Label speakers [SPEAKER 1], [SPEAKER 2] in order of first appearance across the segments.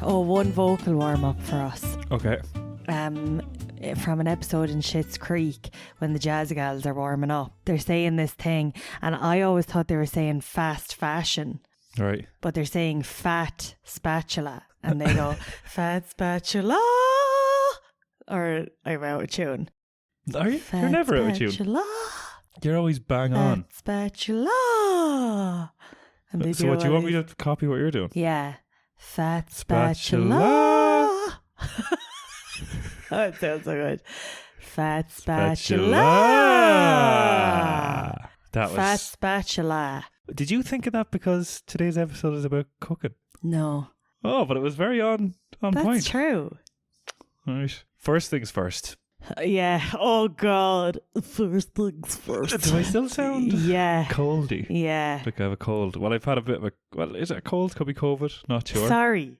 [SPEAKER 1] Oh, one vocal warm-up for us.
[SPEAKER 2] Okay.
[SPEAKER 1] From an episode in Schitt's Creek when the Jazz Gals are warming up. They're saying this thing, and I always thought they were saying fast fashion.
[SPEAKER 2] Right.
[SPEAKER 1] But they're saying fat spatula. And they go, fat spatula. Or I'm out of tune.
[SPEAKER 2] Are you?
[SPEAKER 1] Fat
[SPEAKER 2] You're never out of tune.
[SPEAKER 1] spatula.
[SPEAKER 2] You're always bang on.
[SPEAKER 1] Fat spatula. And they
[SPEAKER 2] So
[SPEAKER 1] do
[SPEAKER 2] what, do you
[SPEAKER 1] all
[SPEAKER 2] want me
[SPEAKER 1] these-
[SPEAKER 2] to copy what you're doing?
[SPEAKER 1] Yeah. Fat
[SPEAKER 2] Spatula.
[SPEAKER 1] spatula. Oh, it sounds so good. Fat spatula.
[SPEAKER 2] That was...
[SPEAKER 1] Fat spatula.
[SPEAKER 2] Did you think of that because today's episode is about cooking?
[SPEAKER 1] No.
[SPEAKER 2] Oh, but it was very on
[SPEAKER 1] That's
[SPEAKER 2] point.
[SPEAKER 1] true.
[SPEAKER 2] Right. First things first.
[SPEAKER 1] Yeah. Oh, God. First things first.
[SPEAKER 2] Do I still sound
[SPEAKER 1] Yeah.
[SPEAKER 2] coldy?
[SPEAKER 1] Yeah.
[SPEAKER 2] Like I have a cold. Well, I've had a bit of a... Well, is it a cold? Could be COVID. Not sure.
[SPEAKER 1] Sorry.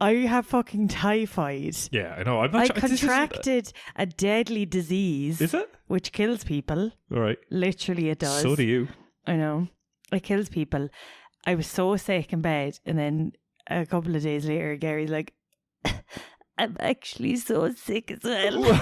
[SPEAKER 1] I have fucking typhoid.
[SPEAKER 2] Yeah, I know. I'm not
[SPEAKER 1] I
[SPEAKER 2] sure.
[SPEAKER 1] contracted a deadly disease.
[SPEAKER 2] Is it?
[SPEAKER 1] Which kills people.
[SPEAKER 2] All right.
[SPEAKER 1] Literally it does.
[SPEAKER 2] So do you.
[SPEAKER 1] I know. It kills people. I was so sick in bed, and then a couple of days later Gary's like, I'm actually so sick as well.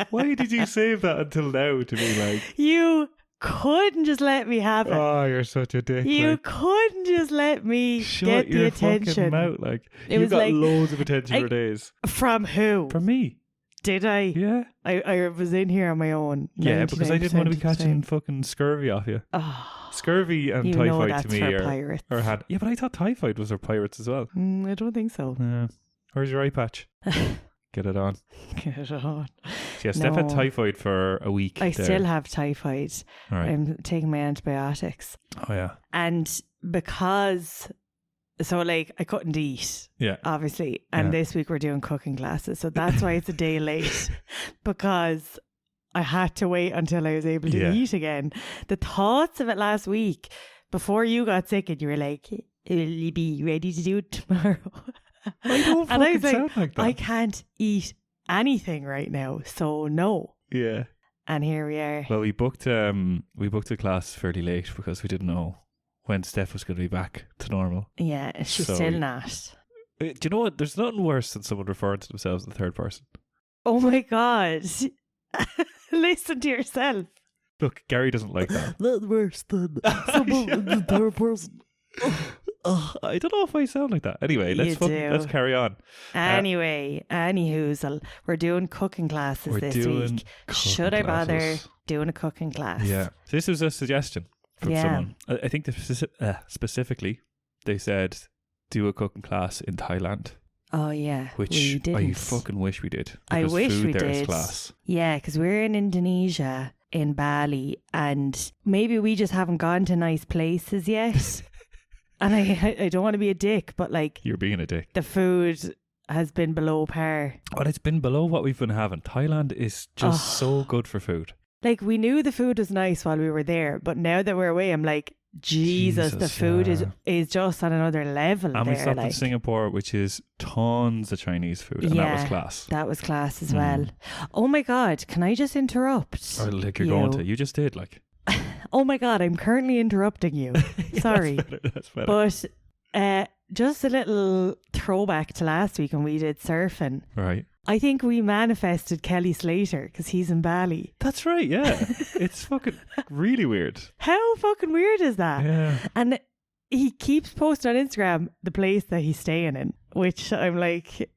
[SPEAKER 2] Why did you save that until now to me? Like,
[SPEAKER 1] You couldn't just let me have it.
[SPEAKER 2] oh, you're such a dick.
[SPEAKER 1] You
[SPEAKER 2] like,
[SPEAKER 1] couldn't just let me
[SPEAKER 2] shut
[SPEAKER 1] get the
[SPEAKER 2] your
[SPEAKER 1] attention.
[SPEAKER 2] fucking mouth. Like,
[SPEAKER 1] It
[SPEAKER 2] you
[SPEAKER 1] was
[SPEAKER 2] got
[SPEAKER 1] like-
[SPEAKER 2] loads of attention for days.
[SPEAKER 1] From who?
[SPEAKER 2] From me.
[SPEAKER 1] Did I?
[SPEAKER 2] Yeah.
[SPEAKER 1] I was in here on my own.
[SPEAKER 2] Yeah, because I didn't want to be
[SPEAKER 1] 99% of the
[SPEAKER 2] catching
[SPEAKER 1] time.
[SPEAKER 2] fucking scurvy off you.
[SPEAKER 1] Oh,
[SPEAKER 2] Scurvy and
[SPEAKER 1] you know
[SPEAKER 2] typhoid
[SPEAKER 1] that's
[SPEAKER 2] to me
[SPEAKER 1] for
[SPEAKER 2] are
[SPEAKER 1] pirates.
[SPEAKER 2] had. Yeah, but I thought typhoid was for pirates as well.
[SPEAKER 1] I don't think so.
[SPEAKER 2] Yeah. Where's your eye patch? Get it on.
[SPEAKER 1] Get it on.
[SPEAKER 2] Yeah, Steph had
[SPEAKER 1] No.
[SPEAKER 2] typhoid for a week.
[SPEAKER 1] I
[SPEAKER 2] there.
[SPEAKER 1] still have typhoid.
[SPEAKER 2] All right.
[SPEAKER 1] I'm taking my antibiotics.
[SPEAKER 2] Oh, yeah.
[SPEAKER 1] And because, so like, I couldn't eat,
[SPEAKER 2] Yeah.
[SPEAKER 1] obviously. And
[SPEAKER 2] Yeah.
[SPEAKER 1] this week we're doing cooking classes. So that's why it's a day late. Because I had to wait until I was able to
[SPEAKER 2] Yeah.
[SPEAKER 1] eat again. The thoughts of it last week, before you got sick and you were like, will you be ready to do it tomorrow?
[SPEAKER 2] I don't
[SPEAKER 1] And I
[SPEAKER 2] fucking
[SPEAKER 1] was like,
[SPEAKER 2] sound like that.
[SPEAKER 1] I can't eat anything right now. So no.
[SPEAKER 2] Yeah.
[SPEAKER 1] And here we are.
[SPEAKER 2] Well, we booked a class fairly late because we didn't know when Steph was going to be back to normal.
[SPEAKER 1] Yeah, she's
[SPEAKER 2] So
[SPEAKER 1] still
[SPEAKER 2] we-
[SPEAKER 1] not.
[SPEAKER 2] Do you know what? There's nothing worse than someone referring to themselves in the third person.
[SPEAKER 1] Oh my God. Listen to yourself.
[SPEAKER 2] Look, Gary doesn't like that.
[SPEAKER 1] That's worse than someone in the third person.
[SPEAKER 2] I don't know if I sound like that. Anyway,
[SPEAKER 1] You do.
[SPEAKER 2] let's carry on.
[SPEAKER 1] Anyway, anyhoozle, we're doing cooking classes
[SPEAKER 2] We're
[SPEAKER 1] this
[SPEAKER 2] doing
[SPEAKER 1] week.
[SPEAKER 2] cooking
[SPEAKER 1] Should I bother
[SPEAKER 2] classes.
[SPEAKER 1] doing a cooking class?
[SPEAKER 2] Yeah. So this was a suggestion from
[SPEAKER 1] Yeah.
[SPEAKER 2] someone. I think specifically they said do a cooking class in Thailand,
[SPEAKER 1] Oh yeah,
[SPEAKER 2] which
[SPEAKER 1] we didn't.
[SPEAKER 2] I fucking wish we did.
[SPEAKER 1] I
[SPEAKER 2] because
[SPEAKER 1] wish
[SPEAKER 2] food
[SPEAKER 1] we
[SPEAKER 2] there is
[SPEAKER 1] did.
[SPEAKER 2] class.
[SPEAKER 1] Yeah, because we're in Indonesia, in Bali, and maybe we just haven't gone to nice places yet. And I don't want to be a dick, but like
[SPEAKER 2] You're being a dick.
[SPEAKER 1] the food has been below par.
[SPEAKER 2] Well, it's been below what we've been having. Thailand is just so good for food.
[SPEAKER 1] Like, we knew the food was nice while we were there, but now that we're away, I'm like, Jesus, the
[SPEAKER 2] Jesus,
[SPEAKER 1] food
[SPEAKER 2] yeah.
[SPEAKER 1] is just on another level
[SPEAKER 2] And we
[SPEAKER 1] there.
[SPEAKER 2] stopped
[SPEAKER 1] Like,
[SPEAKER 2] in Singapore, which is tons of Chinese food, and that was
[SPEAKER 1] Yeah.
[SPEAKER 2] class.
[SPEAKER 1] that was class as well. Oh my God, can I just interrupt?
[SPEAKER 2] Or like you're
[SPEAKER 1] you?
[SPEAKER 2] going to. You just did, like.
[SPEAKER 1] Oh my God, I'm currently interrupting you. Sorry.
[SPEAKER 2] That's better.
[SPEAKER 1] But just a little throwback to last week when we did surfing.
[SPEAKER 2] Right.
[SPEAKER 1] I think we manifested Kelly Slater because he's in Bali.
[SPEAKER 2] That's right, yeah. It's fucking really weird.
[SPEAKER 1] How fucking weird is that?
[SPEAKER 2] Yeah.
[SPEAKER 1] And he keeps posting on Instagram the place that he's staying in, which I'm like,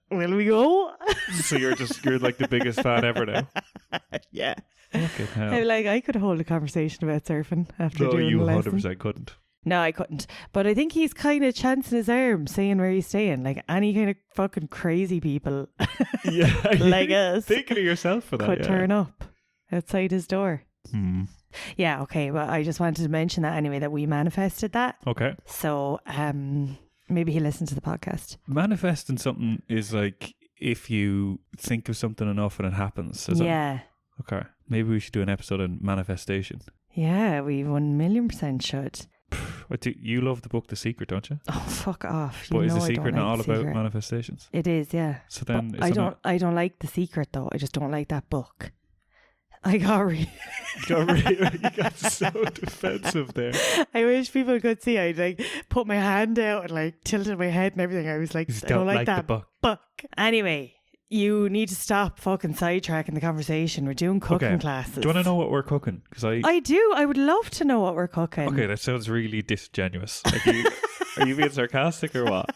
[SPEAKER 1] will we go?
[SPEAKER 2] So you're like the biggest fan ever now.
[SPEAKER 1] Yeah.
[SPEAKER 2] Fucking hell.
[SPEAKER 1] I'm like, I could hold a conversation about surfing after
[SPEAKER 2] No,
[SPEAKER 1] doing
[SPEAKER 2] you
[SPEAKER 1] the lesson.
[SPEAKER 2] 100% couldn't.
[SPEAKER 1] No, I couldn't. But I think he's kind of chancing his arm, saying where he's staying. Like any kind of fucking crazy people
[SPEAKER 2] Yeah.
[SPEAKER 1] like us
[SPEAKER 2] Thinking of yourself for that.
[SPEAKER 1] could
[SPEAKER 2] yeah.
[SPEAKER 1] turn up outside his door.
[SPEAKER 2] Hmm.
[SPEAKER 1] Yeah, okay. Well, I just wanted to mention that anyway, that we manifested that.
[SPEAKER 2] Okay.
[SPEAKER 1] So maybe he listened to the podcast.
[SPEAKER 2] Manifesting something is like if you think of something enough and it happens. Is it?
[SPEAKER 1] Yeah.
[SPEAKER 2] Okay. Maybe we should do an episode on manifestation.
[SPEAKER 1] Yeah, we 1,000,000% should.
[SPEAKER 2] You love the book The Secret, don't you?
[SPEAKER 1] Oh, fuck off.
[SPEAKER 2] But
[SPEAKER 1] You
[SPEAKER 2] is
[SPEAKER 1] know
[SPEAKER 2] The
[SPEAKER 1] I
[SPEAKER 2] Secret
[SPEAKER 1] don't
[SPEAKER 2] not
[SPEAKER 1] like
[SPEAKER 2] all
[SPEAKER 1] The
[SPEAKER 2] about
[SPEAKER 1] Secret.
[SPEAKER 2] manifestations?
[SPEAKER 1] It is, yeah.
[SPEAKER 2] So then
[SPEAKER 1] But I don't like The Secret though. I just don't like that book. I got
[SPEAKER 2] You got so defensive there.
[SPEAKER 1] I wish people could see. I'd like put my hand out and like tilted my head and everything. I was like,
[SPEAKER 2] You
[SPEAKER 1] I don't like
[SPEAKER 2] the
[SPEAKER 1] that
[SPEAKER 2] book.
[SPEAKER 1] Anyway, you need to stop fucking sidetracking the conversation. We're doing cooking classes.
[SPEAKER 2] Do you want to know what we're cooking? Because
[SPEAKER 1] I do. I would love to know what we're cooking.
[SPEAKER 2] Okay, that sounds really disingenuous. Like are you being sarcastic or what?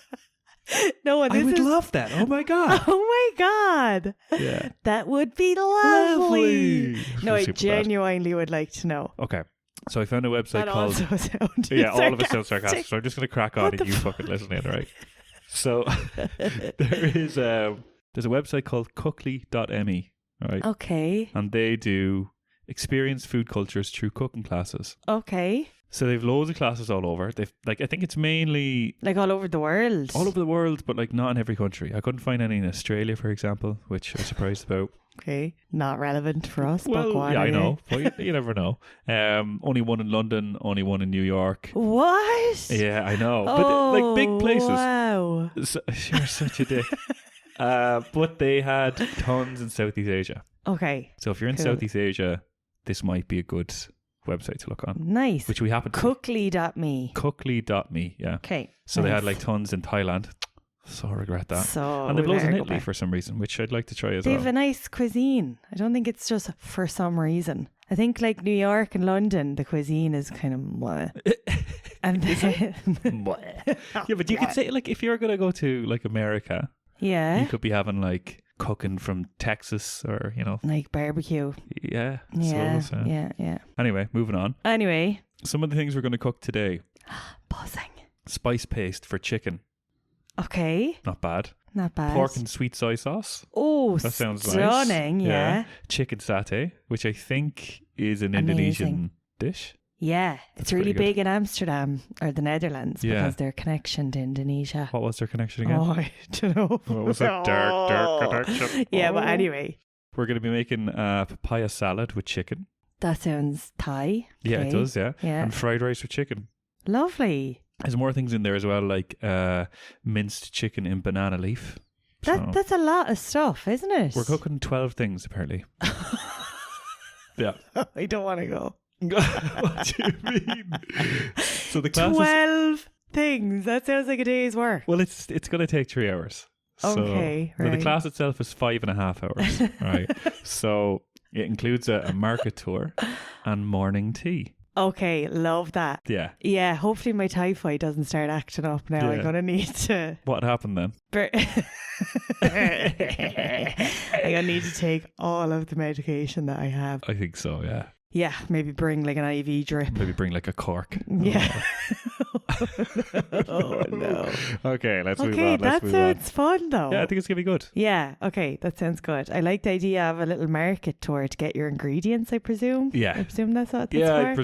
[SPEAKER 1] No,
[SPEAKER 2] I would love that. Oh my god.
[SPEAKER 1] Oh my god.
[SPEAKER 2] Yeah.
[SPEAKER 1] That would be lovely. No, I
[SPEAKER 2] Super
[SPEAKER 1] genuinely would like to know.
[SPEAKER 2] bad. Okay. So I found a website
[SPEAKER 1] That
[SPEAKER 2] called
[SPEAKER 1] also sounded
[SPEAKER 2] Yeah, all of it
[SPEAKER 1] sarcastic.
[SPEAKER 2] sounds sarcastic. So I'm just going to crack on and you fucking listen in, right? So there's a website called cookly.me, right?
[SPEAKER 1] Okay.
[SPEAKER 2] And they do experience food cultures through cooking classes.
[SPEAKER 1] Okay.
[SPEAKER 2] So they've loads of classes all over. They've I think it's mainly
[SPEAKER 1] Like all over the world.
[SPEAKER 2] all over the world, but like not in every country. I couldn't find any in Australia, for example, which I was surprised about.
[SPEAKER 1] Okay. Not relevant for us. but go on
[SPEAKER 2] yeah, I
[SPEAKER 1] anyway.
[SPEAKER 2] know, but you never know. Only one in London, only one in New York.
[SPEAKER 1] What?
[SPEAKER 2] Yeah, I know,
[SPEAKER 1] Oh,
[SPEAKER 2] but like big places.
[SPEAKER 1] Wow.
[SPEAKER 2] So, you're such a dick. But they had tons in Southeast Asia.
[SPEAKER 1] Okay.
[SPEAKER 2] So if you're in
[SPEAKER 1] Cool.
[SPEAKER 2] Southeast Asia, this might be a good website to look on.
[SPEAKER 1] Nice.
[SPEAKER 2] Which we happen to.
[SPEAKER 1] Cookly.me.
[SPEAKER 2] Cookly.me, yeah.
[SPEAKER 1] Okay.
[SPEAKER 2] So they had
[SPEAKER 1] nice.
[SPEAKER 2] like tons in Thailand. So I regret that.
[SPEAKER 1] So
[SPEAKER 2] And they've
[SPEAKER 1] we
[SPEAKER 2] loads in
[SPEAKER 1] better go
[SPEAKER 2] Italy
[SPEAKER 1] back.
[SPEAKER 2] for some reason, which I'd like to try as
[SPEAKER 1] They
[SPEAKER 2] well.
[SPEAKER 1] have a nice cuisine. I don't think it's just for some reason. I think like New York and London, the cuisine is kind of mwah. And then
[SPEAKER 2] Yeah, but you could say, like, if you're going to go to like America,
[SPEAKER 1] yeah,
[SPEAKER 2] you could be having like cooking from Texas or, you know,
[SPEAKER 1] like barbecue.
[SPEAKER 2] yeah.
[SPEAKER 1] Yeah,
[SPEAKER 2] So,
[SPEAKER 1] yeah.
[SPEAKER 2] Anyway, moving on.
[SPEAKER 1] Anyway,
[SPEAKER 2] Some of the things we're going to cook today:
[SPEAKER 1] buzzing.
[SPEAKER 2] spice paste for chicken,
[SPEAKER 1] Okay,
[SPEAKER 2] not bad.
[SPEAKER 1] not bad.
[SPEAKER 2] Pork and sweet soy sauce.
[SPEAKER 1] Oh,
[SPEAKER 2] That sounds nice.
[SPEAKER 1] stunning. Yeah,
[SPEAKER 2] Chicken satay, which I think is an
[SPEAKER 1] Amazing.
[SPEAKER 2] Indonesian dish.
[SPEAKER 1] yeah. It's
[SPEAKER 2] pretty
[SPEAKER 1] really
[SPEAKER 2] good.
[SPEAKER 1] big in Amsterdam or the Netherlands
[SPEAKER 2] Yeah.
[SPEAKER 1] because their connection to Indonesia.
[SPEAKER 2] What was their connection again?
[SPEAKER 1] Oh, I don't know.
[SPEAKER 2] What was that? Dark connection.
[SPEAKER 1] Yeah, but
[SPEAKER 2] Oh.
[SPEAKER 1] anyway,
[SPEAKER 2] We're going to be making a papaya salad with chicken.
[SPEAKER 1] that sounds Thai.
[SPEAKER 2] Yeah, it
[SPEAKER 1] Okay.
[SPEAKER 2] does, yeah.
[SPEAKER 1] Yeah,
[SPEAKER 2] And fried rice with chicken.
[SPEAKER 1] lovely.
[SPEAKER 2] There's more things in there as well, like minced chicken in banana leaf. So
[SPEAKER 1] That's a lot of stuff, isn't it?
[SPEAKER 2] we're cooking 12 things, apparently. Yeah.
[SPEAKER 1] I don't want to go.
[SPEAKER 2] What do you mean? So the class is...
[SPEAKER 1] 12 things. That sounds like a day's work.
[SPEAKER 2] Well, it's going to take 3 hours. So,
[SPEAKER 1] Okay,
[SPEAKER 2] now the
[SPEAKER 1] right.
[SPEAKER 2] class itself is 5.5 hours, right? So it includes a market tour and morning tea.
[SPEAKER 1] Okay, love that.
[SPEAKER 2] Yeah.
[SPEAKER 1] Yeah, hopefully my typhoid doesn't start acting up now. I'm
[SPEAKER 2] Yeah.
[SPEAKER 1] going to need to...
[SPEAKER 2] What happened then?
[SPEAKER 1] I'm going to need to take all of the medication that I have.
[SPEAKER 2] I think so, yeah.
[SPEAKER 1] Yeah, maybe bring like an IV drip.
[SPEAKER 2] Maybe bring like a cork.
[SPEAKER 1] Yeah. Oh, no.
[SPEAKER 2] Okay, let's move
[SPEAKER 1] Okay,
[SPEAKER 2] on. Let's
[SPEAKER 1] that
[SPEAKER 2] move on.
[SPEAKER 1] sounds fun though.
[SPEAKER 2] Yeah, I think it's going to be good.
[SPEAKER 1] Yeah, okay, that sounds good. I like the idea of a little market tour to get your ingredients, I presume.
[SPEAKER 2] Yeah.
[SPEAKER 1] I presume that's what that's
[SPEAKER 2] Yeah,
[SPEAKER 1] for.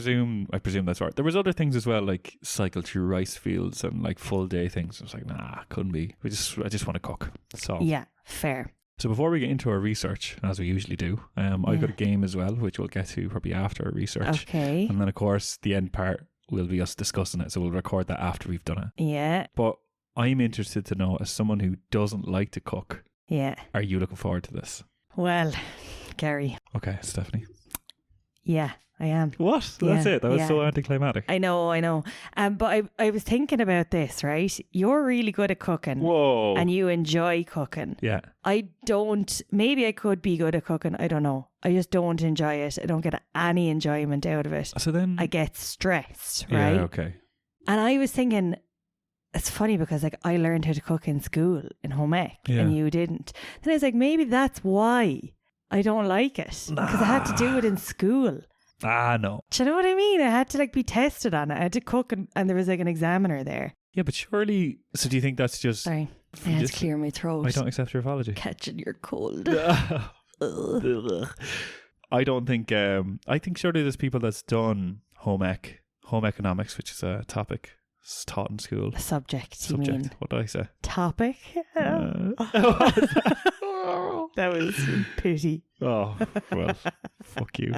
[SPEAKER 2] I presume that's right. There was other things as well, like cycle through rice fields and like full day things. I was like, nah, couldn't be. I just want to cook. So
[SPEAKER 1] Yeah, fair.
[SPEAKER 2] So before we get into our research, as we usually do, I've got a game as well, which we'll get to probably after our research.
[SPEAKER 1] Okay.
[SPEAKER 2] And then, of course, the end part will be us discussing it. So we'll record that after we've done it.
[SPEAKER 1] Yeah,
[SPEAKER 2] But I'm interested to know, as someone who doesn't like to cook,
[SPEAKER 1] yeah.
[SPEAKER 2] are you looking forward to this?
[SPEAKER 1] Well, Gary,
[SPEAKER 2] Okay, Stephanie.
[SPEAKER 1] yeah, I am.
[SPEAKER 2] What? That's
[SPEAKER 1] Yeah,
[SPEAKER 2] it. That was
[SPEAKER 1] yeah.
[SPEAKER 2] so anticlimactic.
[SPEAKER 1] I know. But I was thinking about this, right? You're really good at cooking.
[SPEAKER 2] Whoa.
[SPEAKER 1] And you enjoy cooking.
[SPEAKER 2] Yeah.
[SPEAKER 1] I don't. Maybe I could be good at cooking. I don't know. I just don't enjoy it. I don't get any enjoyment out of it.
[SPEAKER 2] So then...
[SPEAKER 1] I get stressed, right?
[SPEAKER 2] Yeah, okay.
[SPEAKER 1] And I was thinking, it's funny because like I learned how to cook in school in home ec
[SPEAKER 2] Yeah.
[SPEAKER 1] and you didn't. Then I was like, maybe that's why I don't like it because I had to do it in school.
[SPEAKER 2] Ah, no.
[SPEAKER 1] Do you know what I mean? I had to like be tested on it. I had to cook and there was like an examiner there.
[SPEAKER 2] Yeah, but surely... So do you think that's just...
[SPEAKER 1] Sorry, I had to
[SPEAKER 2] just-
[SPEAKER 1] clear my throat.
[SPEAKER 2] I don't accept your apology.
[SPEAKER 1] Catching your cold. Ugh.
[SPEAKER 2] I don't think... I think surely there's people that's done home economics, which is a topic taught in school.
[SPEAKER 1] A subject, you mean?
[SPEAKER 2] What did I say?
[SPEAKER 1] Topic? That was pity.
[SPEAKER 2] Oh, well, fuck you.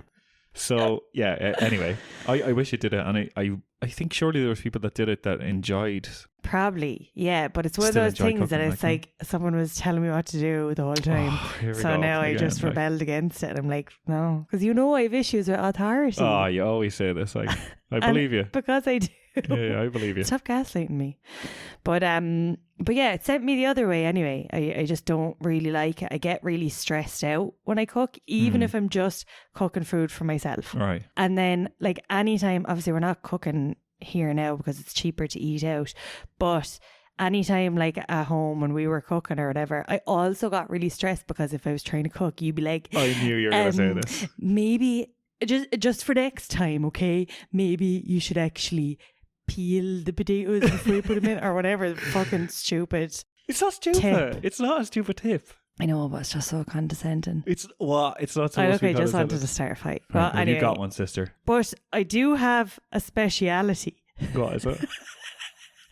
[SPEAKER 2] So, yeah, anyway, I wish you did it. And I think surely there was people that did it that enjoyed
[SPEAKER 1] Probably, yeah, but it's one
[SPEAKER 2] Still
[SPEAKER 1] of those
[SPEAKER 2] enjoy
[SPEAKER 1] things that
[SPEAKER 2] cooking,
[SPEAKER 1] it's
[SPEAKER 2] like,
[SPEAKER 1] like someone was telling me what to do the whole time.
[SPEAKER 2] Oh, here we
[SPEAKER 1] So
[SPEAKER 2] go
[SPEAKER 1] now I
[SPEAKER 2] again,
[SPEAKER 1] just
[SPEAKER 2] like-
[SPEAKER 1] rebelled against it. And I'm like, no, because I have issues with authority.
[SPEAKER 2] Oh, you always say this. Like, I
[SPEAKER 1] And
[SPEAKER 2] believe you.
[SPEAKER 1] because I do.
[SPEAKER 2] Yeah, I believe you.
[SPEAKER 1] Stop gaslighting me. But yeah, it sent me the other way anyway. I just don't really like it. I get really stressed out when I cook, even if I'm just cooking food for myself.
[SPEAKER 2] Right.
[SPEAKER 1] And then like anytime, obviously we're not cooking here now because it's cheaper to eat out, but anytime like at home when we were cooking or whatever, I also got really stressed because if I was trying to cook, you'd be like,
[SPEAKER 2] I knew you were going to say this.
[SPEAKER 1] maybe just for next time, okay, maybe you should actually peel the potatoes before you put them in or whatever. Fucking stupid.
[SPEAKER 2] It's not stupid.
[SPEAKER 1] Tip.
[SPEAKER 2] It's not a stupid tip.
[SPEAKER 1] I know, but it's just so condescending.
[SPEAKER 2] It's what? It's not supposed
[SPEAKER 1] I
[SPEAKER 2] to
[SPEAKER 1] look,
[SPEAKER 2] be
[SPEAKER 1] I just wanted
[SPEAKER 2] condescending.
[SPEAKER 1] to start a fight.
[SPEAKER 2] Right,
[SPEAKER 1] Well,
[SPEAKER 2] well,
[SPEAKER 1] anyway,
[SPEAKER 2] you got one, sister.
[SPEAKER 1] but I do have a speciality.
[SPEAKER 2] What is it?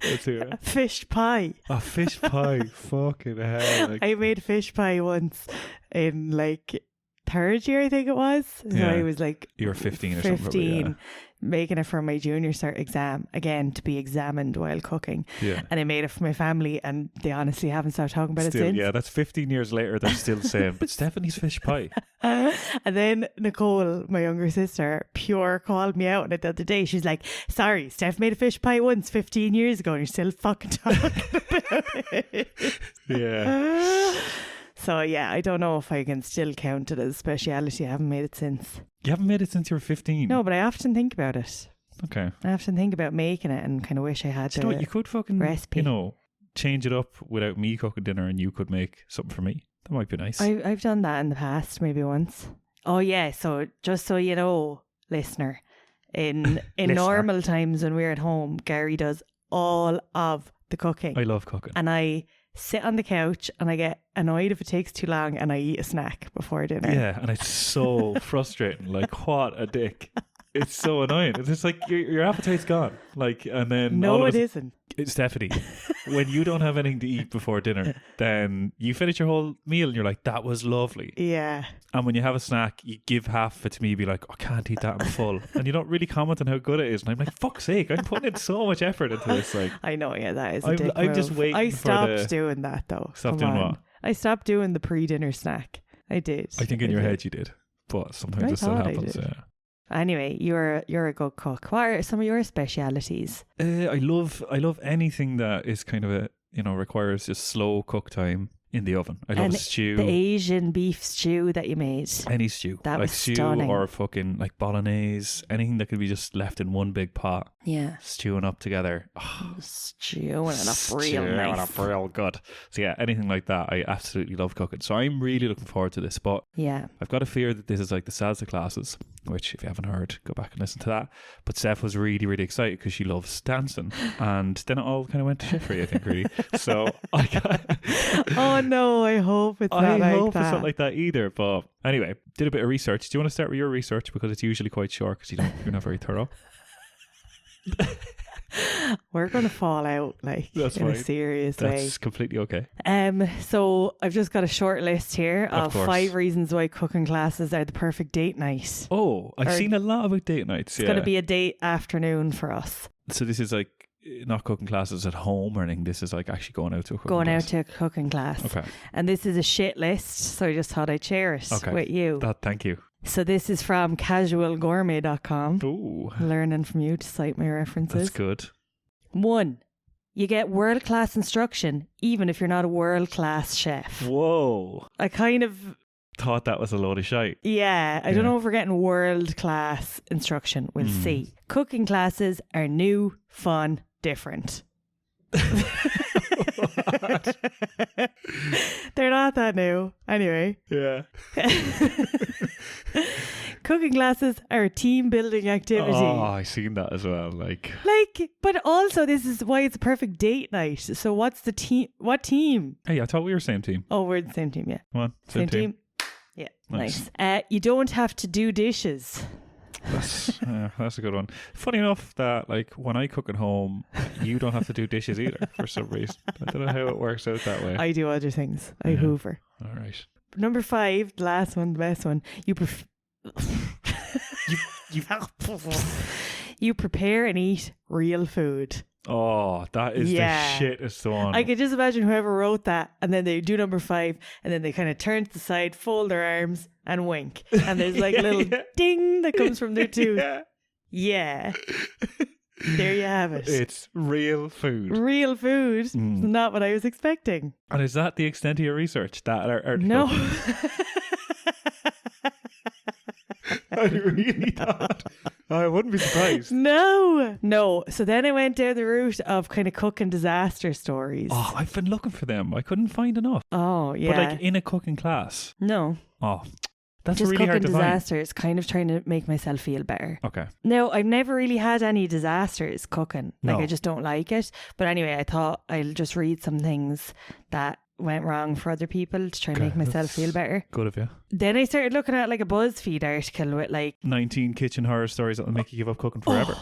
[SPEAKER 2] Let's hear it.
[SPEAKER 1] Fish pie.
[SPEAKER 2] A fish pie. Fucking hell. Like,
[SPEAKER 1] I made fish pie once in like third year, I think it was. So
[SPEAKER 2] Yeah.
[SPEAKER 1] I was like
[SPEAKER 2] you were 15 or something.
[SPEAKER 1] 15, making it for my junior cert exam, again, to be examined while cooking.
[SPEAKER 2] Yeah.
[SPEAKER 1] And I made it for my family, and they honestly haven't stopped talking about
[SPEAKER 2] Still,
[SPEAKER 1] it since.
[SPEAKER 2] yeah, that's 15 years later. They're still saying, but Stephanie's fish pie.
[SPEAKER 1] And then Nicole, my younger sister, pure called me out on it the other day. She's like, sorry, Steph made a fish pie once 15 years ago and you're still fucking talking about it.
[SPEAKER 2] Yeah.
[SPEAKER 1] So yeah, I don't know if I can still count it as a speciality. I haven't made it since.
[SPEAKER 2] You haven't made it since you were 15.
[SPEAKER 1] No, but I often think about it.
[SPEAKER 2] Okay.
[SPEAKER 1] I often think about making it and kind of wish I had
[SPEAKER 2] Do you know what? You could fucking,
[SPEAKER 1] recipe.
[SPEAKER 2] change it up without me cooking dinner and you could make something for me. That might be nice.
[SPEAKER 1] I've done that in the past, maybe once. Oh yeah, so just so you know, listener, in normal times when we're at home, Gary does all of the cooking.
[SPEAKER 2] I love cooking.
[SPEAKER 1] And I sit on the couch and I get annoyed if it takes too long and I eat a snack before dinner.
[SPEAKER 2] Yeah, and it's so frustrating. Like, what a dick. It's so annoying. It's just like your appetite's gone. Like, and then
[SPEAKER 1] No,
[SPEAKER 2] all of
[SPEAKER 1] it
[SPEAKER 2] a-
[SPEAKER 1] isn't.
[SPEAKER 2] It's Stephanie. When you don't have anything to eat before dinner, then you finish your whole meal and you're like, that was lovely.
[SPEAKER 1] Yeah.
[SPEAKER 2] And when you have a snack, you give half of it to me, be like, I can't eat that, I'm full. And you don't really comment on how good it is. And I'm like, fuck's sake, I'm putting in so much effort into this. Like,
[SPEAKER 1] I know, yeah, that is a
[SPEAKER 2] I'm-
[SPEAKER 1] dick
[SPEAKER 2] I'm just
[SPEAKER 1] move.
[SPEAKER 2] waiting
[SPEAKER 1] I
[SPEAKER 2] for
[SPEAKER 1] stopped
[SPEAKER 2] the-
[SPEAKER 1] doing that though.
[SPEAKER 2] Stop
[SPEAKER 1] Come
[SPEAKER 2] doing
[SPEAKER 1] on.
[SPEAKER 2] what?
[SPEAKER 1] I stopped doing the pre-dinner snack. I did.
[SPEAKER 2] I think in
[SPEAKER 1] I
[SPEAKER 2] your
[SPEAKER 1] did.
[SPEAKER 2] head you did. But sometimes
[SPEAKER 1] I
[SPEAKER 2] it still
[SPEAKER 1] thought I
[SPEAKER 2] happens.
[SPEAKER 1] did.
[SPEAKER 2] Yeah.
[SPEAKER 1] Anyway, you're a good cook. What are some of your specialities?
[SPEAKER 2] I love anything that is kind of requires just slow cook time in the oven. I love
[SPEAKER 1] And
[SPEAKER 2] a stew.
[SPEAKER 1] The Asian beef stew that you made.
[SPEAKER 2] Any stew.
[SPEAKER 1] That
[SPEAKER 2] like
[SPEAKER 1] was
[SPEAKER 2] stew
[SPEAKER 1] stunning.
[SPEAKER 2] or fucking like bolognese. Anything that could be just left in one big pot,
[SPEAKER 1] Yeah.
[SPEAKER 2] stewing up together. Oh,
[SPEAKER 1] Stewing it up real
[SPEAKER 2] stewing
[SPEAKER 1] nice.
[SPEAKER 2] up real good. So yeah, anything like that, I absolutely love cooking. So I'm really looking forward to this. But
[SPEAKER 1] Yeah.
[SPEAKER 2] I've got a fear that this is like the salsa classes, which if you haven't heard, go back and listen to that. But Steph was really, really excited because she loves dancing. And then it all kind of went to shit for you, I think, really. So I got...
[SPEAKER 1] Oh no, I hope it's not
[SPEAKER 2] I
[SPEAKER 1] like
[SPEAKER 2] hope
[SPEAKER 1] that.
[SPEAKER 2] it's not like that either. But anyway, did a bit of research. Do you want to start with your research? Because it's usually quite short because you're not very thorough.
[SPEAKER 1] We're going to fall out like
[SPEAKER 2] That's
[SPEAKER 1] in a
[SPEAKER 2] fine.
[SPEAKER 1] serious
[SPEAKER 2] That's completely okay.
[SPEAKER 1] way. So I've just got a short list here
[SPEAKER 2] Of
[SPEAKER 1] of
[SPEAKER 2] course.
[SPEAKER 1] 5 reasons why cooking classes are the perfect date night.
[SPEAKER 2] Oh, I've
[SPEAKER 1] Or-
[SPEAKER 2] seen a lot about date nights.
[SPEAKER 1] It's going to be a date afternoon for us.
[SPEAKER 2] So this is like not cooking classes at home or anything. This is like actually going out to a cooking
[SPEAKER 1] Going out
[SPEAKER 2] class.
[SPEAKER 1] to a cooking class.
[SPEAKER 2] Okay.
[SPEAKER 1] And this is a shit list, so I just thought I'd share it
[SPEAKER 2] Okay.
[SPEAKER 1] with you.
[SPEAKER 2] Thank you.
[SPEAKER 1] So this is from casualgourmet.com.
[SPEAKER 2] Ooh,
[SPEAKER 1] Learning from you to cite my references.
[SPEAKER 2] that's good.
[SPEAKER 1] 1. You get world-class instruction even if you're not a world-class chef.
[SPEAKER 2] Whoa.
[SPEAKER 1] I kind of,
[SPEAKER 2] Thought that was a load of shite.
[SPEAKER 1] yeah, I don't know if we're getting world-class instruction. We'll see. Cooking classes are new, fun, different. They're not that new. Anyway.
[SPEAKER 2] Yeah.
[SPEAKER 1] Cooking classes are a team building activity.
[SPEAKER 2] Oh, I seen that as well. Like,
[SPEAKER 1] But also this is why it's a perfect date night. So what's the team? What team?
[SPEAKER 2] hey, I thought we were same team.
[SPEAKER 1] Oh, we're the same team, yeah.
[SPEAKER 2] Come on,
[SPEAKER 1] Same team. Yeah,
[SPEAKER 2] Nice.
[SPEAKER 1] nice. You don't have to do dishes.
[SPEAKER 2] That's a good one. Funny enough that like when I cook at home, you don't have to do dishes either for some reason. I don't know how it works out that way.
[SPEAKER 1] I do other things. I
[SPEAKER 2] Yeah.
[SPEAKER 1] hoover.
[SPEAKER 2] All right.
[SPEAKER 1] Number 5, the last one, the best one. You prepare and eat real food.
[SPEAKER 2] Oh, that is the shittest one.
[SPEAKER 1] I could just imagine whoever wrote that, and then they do number 5, and then they kind of turn to the side, fold their arms, and wink. And there's like a little ding that comes from their tooth. Yeah. There you have it.
[SPEAKER 2] It's real food.
[SPEAKER 1] Real food. Not what I was expecting.
[SPEAKER 2] And is that the extent of your research? That article?
[SPEAKER 1] No.
[SPEAKER 2] I really thought. I wouldn't be surprised.
[SPEAKER 1] No. So then I went down the route of kind of cooking disaster stories.
[SPEAKER 2] Oh, I've been looking for them. I couldn't find enough.
[SPEAKER 1] Oh, yeah.
[SPEAKER 2] But like in a cooking class.
[SPEAKER 1] No.
[SPEAKER 2] Oh, that's
[SPEAKER 1] just
[SPEAKER 2] really hard to
[SPEAKER 1] cooking
[SPEAKER 2] find.
[SPEAKER 1] disasters, kind of trying to make myself feel better.
[SPEAKER 2] Okay.
[SPEAKER 1] No, I've never really had any disasters cooking. Like,
[SPEAKER 2] No.
[SPEAKER 1] I just don't like it. But anyway, I thought I'll just read some things that went wrong for other people to try and make myself feel better.
[SPEAKER 2] Good of you.
[SPEAKER 1] Then I started looking at like a BuzzFeed article with like
[SPEAKER 2] 19 kitchen horror stories that will make you give up cooking forever.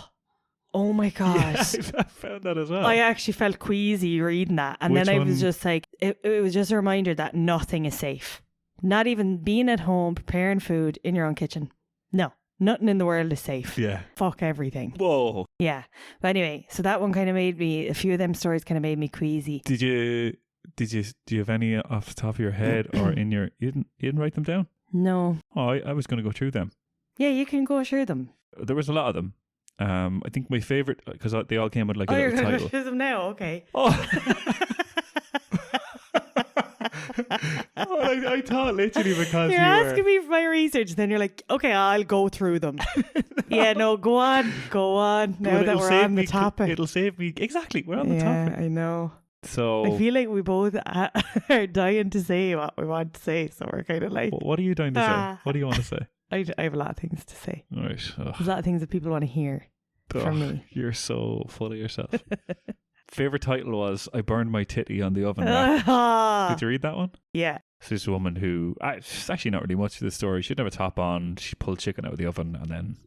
[SPEAKER 1] Oh my gosh.
[SPEAKER 2] Yeah, I found that as well.
[SPEAKER 1] I actually felt queasy reading that. And
[SPEAKER 2] Which
[SPEAKER 1] then I
[SPEAKER 2] one?
[SPEAKER 1] was just like, it was just a reminder that nothing is safe. Not even being at home, preparing food in your own kitchen. No, nothing in the world is safe.
[SPEAKER 2] Yeah.
[SPEAKER 1] Fuck everything.
[SPEAKER 2] Whoa.
[SPEAKER 1] Yeah. But anyway, so that one kind of made me, a few of them stories kind of made me queasy.
[SPEAKER 2] Do you have any off the top of your head or in your, you didn't write them down?
[SPEAKER 1] No.
[SPEAKER 2] Oh, I was going to go through them.
[SPEAKER 1] Yeah, you can go through them.
[SPEAKER 2] There was a lot of them. I think my favourite, because they all came with like a
[SPEAKER 1] You're
[SPEAKER 2] little
[SPEAKER 1] going to
[SPEAKER 2] title.
[SPEAKER 1] go through them now? Okay.
[SPEAKER 2] Oh. I thought literally because
[SPEAKER 1] You're asking me for my research, then you're like, okay, I'll go through them. Yeah, no, go on. Now that we're on the topic.
[SPEAKER 2] It'll save me. Exactly, we're on the topic.
[SPEAKER 1] Yeah, I know.
[SPEAKER 2] So
[SPEAKER 1] I feel like we both are dying to say what we want to say, so we're kind of like,
[SPEAKER 2] what are you dying to say? What do you want to say?
[SPEAKER 1] I have a lot of things to say.
[SPEAKER 2] Right.
[SPEAKER 1] There's a lot of things that people want to hear from me.
[SPEAKER 2] You're so full of yourself. Favorite title was I Burned My Titty on the Oven Rack. Did you read that one?
[SPEAKER 1] Yeah.
[SPEAKER 2] So this woman who, it's actually not really much to the story. She didn't have a top on. She pulled chicken out of the oven and then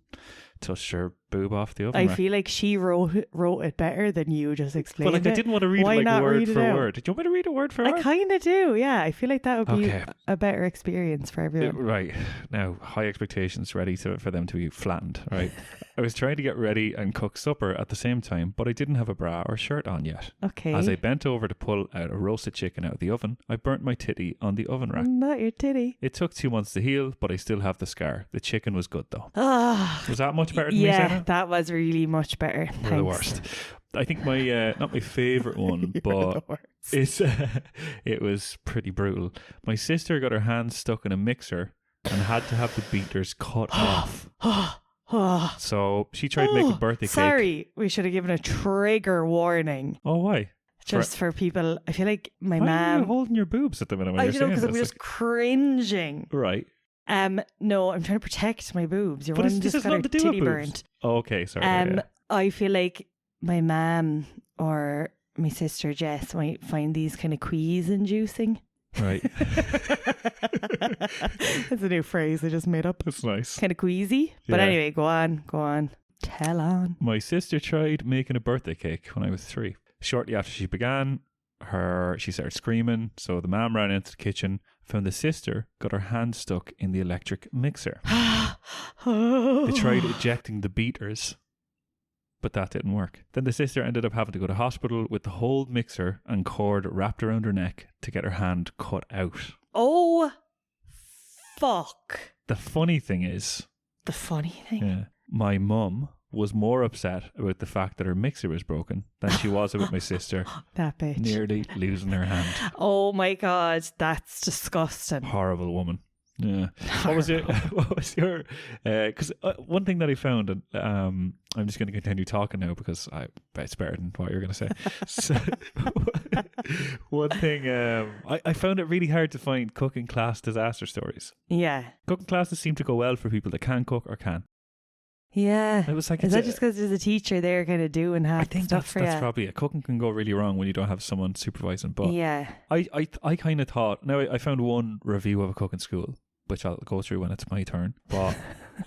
[SPEAKER 2] touched her boob off the oven
[SPEAKER 1] I
[SPEAKER 2] rack.
[SPEAKER 1] feel like she wrote it better than you just explained
[SPEAKER 2] But like
[SPEAKER 1] it.
[SPEAKER 2] I didn't want to read
[SPEAKER 1] Why
[SPEAKER 2] it like
[SPEAKER 1] not
[SPEAKER 2] word
[SPEAKER 1] read it
[SPEAKER 2] for
[SPEAKER 1] out?
[SPEAKER 2] word. Did you want me to read it word for word?
[SPEAKER 1] I kind of do, yeah. I feel like that would be
[SPEAKER 2] Okay.
[SPEAKER 1] a better experience for everyone.
[SPEAKER 2] Right. Now, high expectations ready for them to be flattened, right? I was trying to get ready and cook supper at the same time, but I didn't have a bra or shirt on yet.
[SPEAKER 1] Okay.
[SPEAKER 2] As I bent over to pull out a roasted chicken out of the oven, I burnt my titty on the oven rack.
[SPEAKER 1] Not your titty.
[SPEAKER 2] It took 2 months to heal, but I still have the scar. The chicken was good though.
[SPEAKER 1] Ah,
[SPEAKER 2] Was that much better than me saying
[SPEAKER 1] yeah,
[SPEAKER 2] it?
[SPEAKER 1] that was really much better.
[SPEAKER 2] We're
[SPEAKER 1] Thanks.
[SPEAKER 2] the worst. I think my not my favourite one,
[SPEAKER 1] You're
[SPEAKER 2] but
[SPEAKER 1] the worst.
[SPEAKER 2] it's it was pretty brutal. My sister got her hands stuck in a mixer and had to have the beaters cut off.
[SPEAKER 1] Oh,
[SPEAKER 2] So she tried to make a birthday cake.
[SPEAKER 1] sorry, we should have given a trigger warning
[SPEAKER 2] Oh, why?
[SPEAKER 1] just for people. I feel like my
[SPEAKER 2] Why are you
[SPEAKER 1] mom.
[SPEAKER 2] holding your boobs at the minute when
[SPEAKER 1] I
[SPEAKER 2] you're
[SPEAKER 1] don't know
[SPEAKER 2] saying
[SPEAKER 1] because I'm
[SPEAKER 2] this?
[SPEAKER 1] just cringing.
[SPEAKER 2] Right.
[SPEAKER 1] No, I'm trying to protect my boobs. Your
[SPEAKER 2] But
[SPEAKER 1] one
[SPEAKER 2] this
[SPEAKER 1] just
[SPEAKER 2] has
[SPEAKER 1] got her
[SPEAKER 2] nothing to do with
[SPEAKER 1] titty
[SPEAKER 2] boobs.
[SPEAKER 1] burnt.
[SPEAKER 2] Oh, okay, sorry. yeah.
[SPEAKER 1] I feel like my mum or my sister Jess might find these kind of quease inducing.
[SPEAKER 2] Right.
[SPEAKER 1] That's a new phrase I just made up.
[SPEAKER 2] That's nice.
[SPEAKER 1] Kind of queasy. But
[SPEAKER 2] Yeah.
[SPEAKER 1] anyway, go on. Tell on.
[SPEAKER 2] My sister tried making a birthday cake when I was 3. Shortly after she began, she started screaming, so the mum ran into the kitchen, found the sister got her hand stuck in the electric mixer. They tried ejecting the beaters, but that didn't work. Then the sister ended up having to go to hospital with the whole mixer and cord wrapped around her neck to get her hand cut out.
[SPEAKER 1] Oh, fuck.
[SPEAKER 2] The funny thing is,
[SPEAKER 1] The funny thing.
[SPEAKER 2] my mum was more upset about the fact that her mixer was broken than she was about my sister
[SPEAKER 1] That bitch.
[SPEAKER 2] nearly losing her hand.
[SPEAKER 1] Oh my God, that's disgusting.
[SPEAKER 2] Horrible woman. Yeah. What was your? Because one thing that I found, and I'm just going to continue talking now because it's better than what you're going to say. So, one thing, I found it really hard to find cooking class disaster stories.
[SPEAKER 1] Yeah.
[SPEAKER 2] Cooking classes seem to go well for people that can cook or can.
[SPEAKER 1] Yeah.
[SPEAKER 2] It was like,
[SPEAKER 1] Is that just because there's a teacher there kind of doing half
[SPEAKER 2] I think
[SPEAKER 1] stuff
[SPEAKER 2] that's
[SPEAKER 1] for you?
[SPEAKER 2] probably it. Cooking can go really wrong when you don't have someone supervising. But
[SPEAKER 1] Yeah.
[SPEAKER 2] I kind of thought. Now I found one review of a cooking school, which I'll go through when it's my turn. But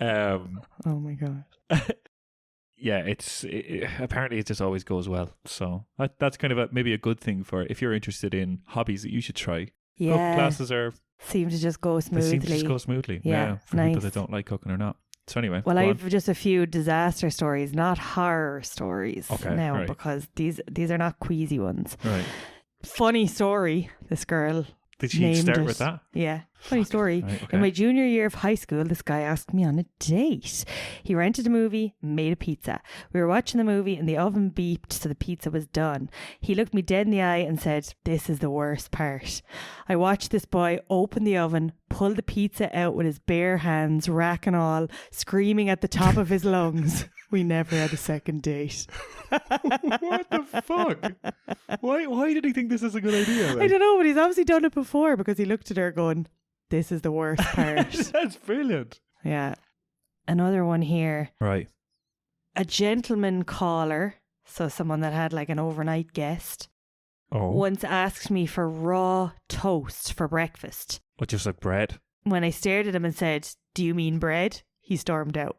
[SPEAKER 1] Oh my God.
[SPEAKER 2] yeah, apparently it just always goes well. So that's kind of maybe a good thing for if you're interested in hobbies that you should try.
[SPEAKER 1] Yeah.
[SPEAKER 2] Cooking classes
[SPEAKER 1] Seem to just go
[SPEAKER 2] they
[SPEAKER 1] smoothly.
[SPEAKER 2] seem to just go smoothly.
[SPEAKER 1] Yeah,
[SPEAKER 2] For people
[SPEAKER 1] nice.
[SPEAKER 2] that don't like cooking or not. So anyway.
[SPEAKER 1] Well,
[SPEAKER 2] go on.
[SPEAKER 1] I've just a few disaster stories, not horror stories now,
[SPEAKER 2] right.
[SPEAKER 1] because these are not queasy ones.
[SPEAKER 2] Right.
[SPEAKER 1] Funny story. This girl
[SPEAKER 2] Did she
[SPEAKER 1] named
[SPEAKER 2] start
[SPEAKER 1] it.
[SPEAKER 2] with that?
[SPEAKER 1] Yeah. Funny story.
[SPEAKER 2] Right, okay.
[SPEAKER 1] In my junior year of high school, this guy asked me on a date. He rented a movie, made a pizza. We were watching the movie and the oven beeped, so the pizza was done. He looked me dead in the eye and said, "This is the worst part." I watched this boy open the oven, pull the pizza out with his bare hands, rack and all, screaming at the top of his lungs. We never had a second date.
[SPEAKER 2] What the fuck? Why did he think this is a good idea?
[SPEAKER 1] I don't know, but he's obviously done it before, because he looked at her going, "This is the worst part."
[SPEAKER 2] That's brilliant.
[SPEAKER 1] Yeah. Another one here.
[SPEAKER 2] Right.
[SPEAKER 1] A gentleman caller, so someone that had like an overnight guest,
[SPEAKER 2] Oh.
[SPEAKER 1] once asked me for raw toast for breakfast.
[SPEAKER 2] What, just like bread?
[SPEAKER 1] When I stared at him and said, "Do you mean bread?" he stormed out.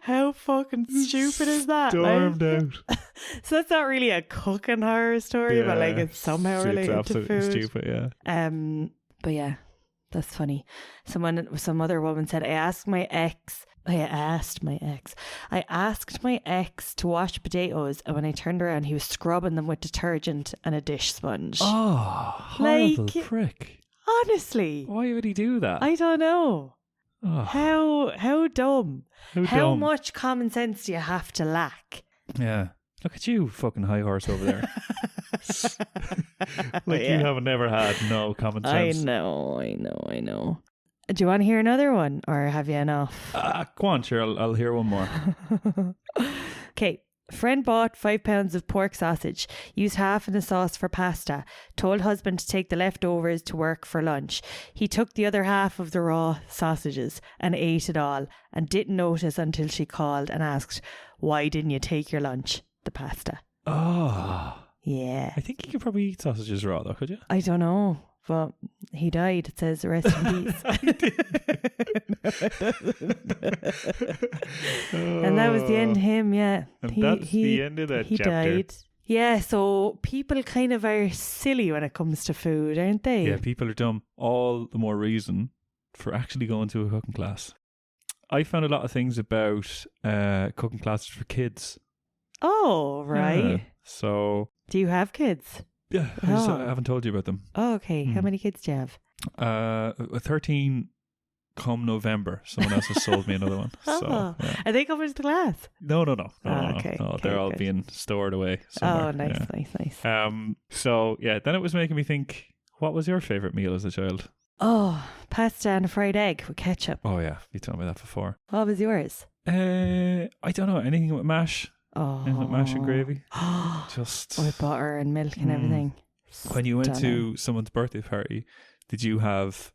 [SPEAKER 1] How fucking stupid is that?
[SPEAKER 2] Stormed
[SPEAKER 1] like?
[SPEAKER 2] out.
[SPEAKER 1] So that's not really a cooking horror story, but like it's somehow related to
[SPEAKER 2] absolutely
[SPEAKER 1] food.
[SPEAKER 2] stupid, yeah.
[SPEAKER 1] But yeah, that's funny. Some other woman said, I asked my ex to wash potatoes, and when I turned around, he was scrubbing them with detergent and a dish sponge.
[SPEAKER 2] Oh, horrible
[SPEAKER 1] Like-
[SPEAKER 2] prick.
[SPEAKER 1] Honestly,
[SPEAKER 2] Why would he do that?
[SPEAKER 1] I don't know.
[SPEAKER 2] Oh,
[SPEAKER 1] How dumb.
[SPEAKER 2] how
[SPEAKER 1] How
[SPEAKER 2] dumb.
[SPEAKER 1] much common sense do you have to lack?
[SPEAKER 2] Yeah. Look at you, fucking high horse over there. Like
[SPEAKER 1] Yeah.
[SPEAKER 2] you have never had no common
[SPEAKER 1] I
[SPEAKER 2] sense.
[SPEAKER 1] know. Do you want to hear another one, or have you enough?
[SPEAKER 2] Go on, sure. I'll hear one more.
[SPEAKER 1] Okay. Friend bought 5 pounds of pork sausage, used half in the sauce for pasta, told husband to take the leftovers to work for lunch. He took the other half of the raw sausages and ate it all, and didn't notice until she called and asked, "Why didn't you take your lunch?" The pasta.
[SPEAKER 2] Oh.
[SPEAKER 1] Yeah.
[SPEAKER 2] I think you could probably eat sausages raw though, could you?
[SPEAKER 1] I don't know, but he died. It says rest in peace. And that was the end of him, yeah.
[SPEAKER 2] And that's the end of that
[SPEAKER 1] he
[SPEAKER 2] chapter.
[SPEAKER 1] died. Yeah, so people kind of are silly when it comes to food, aren't they?
[SPEAKER 2] Yeah, people are dumb. All the more reason for actually going to a cooking class. I found a lot of things about cooking classes for kids.
[SPEAKER 1] Oh, right.
[SPEAKER 2] Yeah. So,
[SPEAKER 1] Do you have kids?
[SPEAKER 2] yeah,
[SPEAKER 1] Oh.
[SPEAKER 2] I haven't told you about them.
[SPEAKER 1] Oh, okay. How
[SPEAKER 2] Hmm.
[SPEAKER 1] many kids do you have?
[SPEAKER 2] 13 come November. Someone else has sold me another one. So,
[SPEAKER 1] Oh.
[SPEAKER 2] yeah.
[SPEAKER 1] Are they coming to the class?
[SPEAKER 2] No.
[SPEAKER 1] Okay,
[SPEAKER 2] No,
[SPEAKER 1] okay,
[SPEAKER 2] they're all
[SPEAKER 1] good.
[SPEAKER 2] being stored away somewhere.
[SPEAKER 1] Oh, nice,
[SPEAKER 2] Yeah.
[SPEAKER 1] nice.
[SPEAKER 2] So, yeah, then it was making me think, what was your favourite meal as a child?
[SPEAKER 1] Oh, pasta and a fried egg with ketchup.
[SPEAKER 2] Oh, yeah, you told me that before.
[SPEAKER 1] What was yours?
[SPEAKER 2] I don't know, anything with mash.
[SPEAKER 1] Oh.
[SPEAKER 2] Anything with mash and gravy. Just
[SPEAKER 1] With butter and milk and
[SPEAKER 2] Mm.
[SPEAKER 1] everything.
[SPEAKER 2] when you went
[SPEAKER 1] Stunning.
[SPEAKER 2] to someone's birthday party, did you have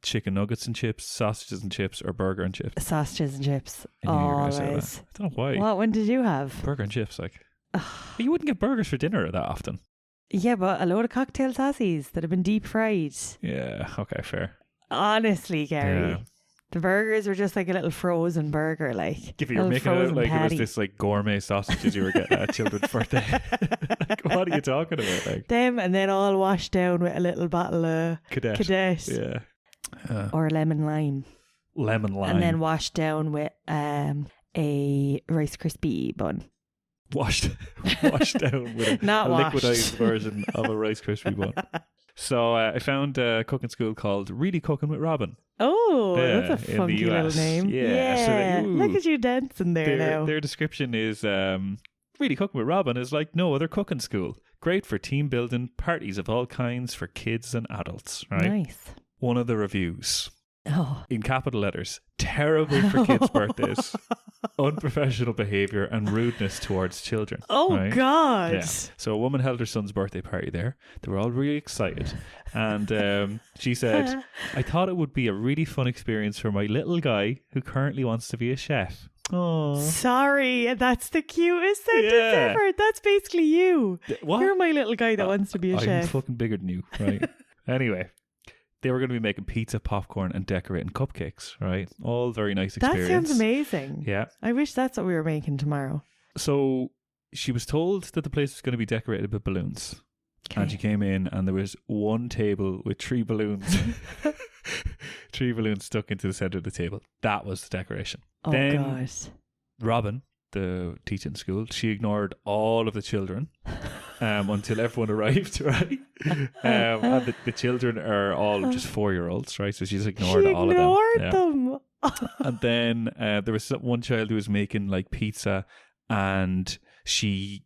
[SPEAKER 2] chicken nuggets and chips, sausages and chips, or burger and chips?
[SPEAKER 1] Sausages and chips.
[SPEAKER 2] I knew you were gonna say that.
[SPEAKER 1] Always.
[SPEAKER 2] I don't know why.
[SPEAKER 1] What one did you have?
[SPEAKER 2] Burger and chips, like. But you wouldn't get burgers for dinner that often.
[SPEAKER 1] Yeah, but a load of cocktail saucies that have been deep fried.
[SPEAKER 2] Yeah, okay, fair.
[SPEAKER 1] Honestly, Gary.
[SPEAKER 2] Yeah.
[SPEAKER 1] The burgers were just like a little frozen burger, like.
[SPEAKER 2] If you were
[SPEAKER 1] little
[SPEAKER 2] making it out
[SPEAKER 1] frozen
[SPEAKER 2] like
[SPEAKER 1] patty.
[SPEAKER 2] it was this like gourmet sausages you were getting at a children's birthday. Like, what are you talking about? Like
[SPEAKER 1] Them, and then all washed down with a little bottle of
[SPEAKER 2] cadet.
[SPEAKER 1] Cadet.
[SPEAKER 2] Yeah.
[SPEAKER 1] Or lemon lime.
[SPEAKER 2] Lemon lime.
[SPEAKER 1] And then washed down with a Rice Krispie bun.
[SPEAKER 2] washed down with
[SPEAKER 1] Not
[SPEAKER 2] a
[SPEAKER 1] washed.
[SPEAKER 2] liquidized version of a Rice Krispie bun. So I found a cooking school called Really Cooking with Robin.
[SPEAKER 1] Oh,
[SPEAKER 2] Yeah,
[SPEAKER 1] that's a
[SPEAKER 2] in the
[SPEAKER 1] funky little
[SPEAKER 2] US.
[SPEAKER 1] name.
[SPEAKER 2] Yeah, so they-
[SPEAKER 1] Look
[SPEAKER 2] ooh.
[SPEAKER 1] at you dancing there now.
[SPEAKER 2] Their description is Really Cooking with Robin is like no other cooking school. Great for team building, parties of all kinds for kids and adults, right?
[SPEAKER 1] Nice.
[SPEAKER 2] One of the reviews
[SPEAKER 1] Oh.
[SPEAKER 2] in capital letters, terrible for kids' birthdays, unprofessional behaviour and rudeness towards children.
[SPEAKER 1] Oh,
[SPEAKER 2] right?
[SPEAKER 1] God.
[SPEAKER 2] Yeah. So a woman held her son's birthday party there. They were all really excited. And she said, I thought it would be a really fun experience for my little guy who currently wants to be a chef. Oh.
[SPEAKER 1] Sorry, that's the cutest sentence
[SPEAKER 2] Yeah.
[SPEAKER 1] ever. That's basically you.
[SPEAKER 2] What?
[SPEAKER 1] You're my little guy that wants to be a
[SPEAKER 2] I'm
[SPEAKER 1] chef.
[SPEAKER 2] fucking bigger than you, right? Anyway, they were going to be making pizza, popcorn, and decorating cupcakes, right? All very nice
[SPEAKER 1] That
[SPEAKER 2] experience.
[SPEAKER 1] sounds amazing.
[SPEAKER 2] Yeah.
[SPEAKER 1] I wish that's what we were making tomorrow.
[SPEAKER 2] So she was told that the place was going to be decorated with balloons. And she came in and there was one table with 3 balloons. 3 balloons stuck into the centre of the table. That was the decoration.
[SPEAKER 1] Oh,
[SPEAKER 2] Then
[SPEAKER 1] God.
[SPEAKER 2] Robin, the teacher in school, she ignored all of the children until everyone arrived, right? And the children are all just 4-year-olds, right? So she just ignored all of them. And then there was one child who was making like pizza, and she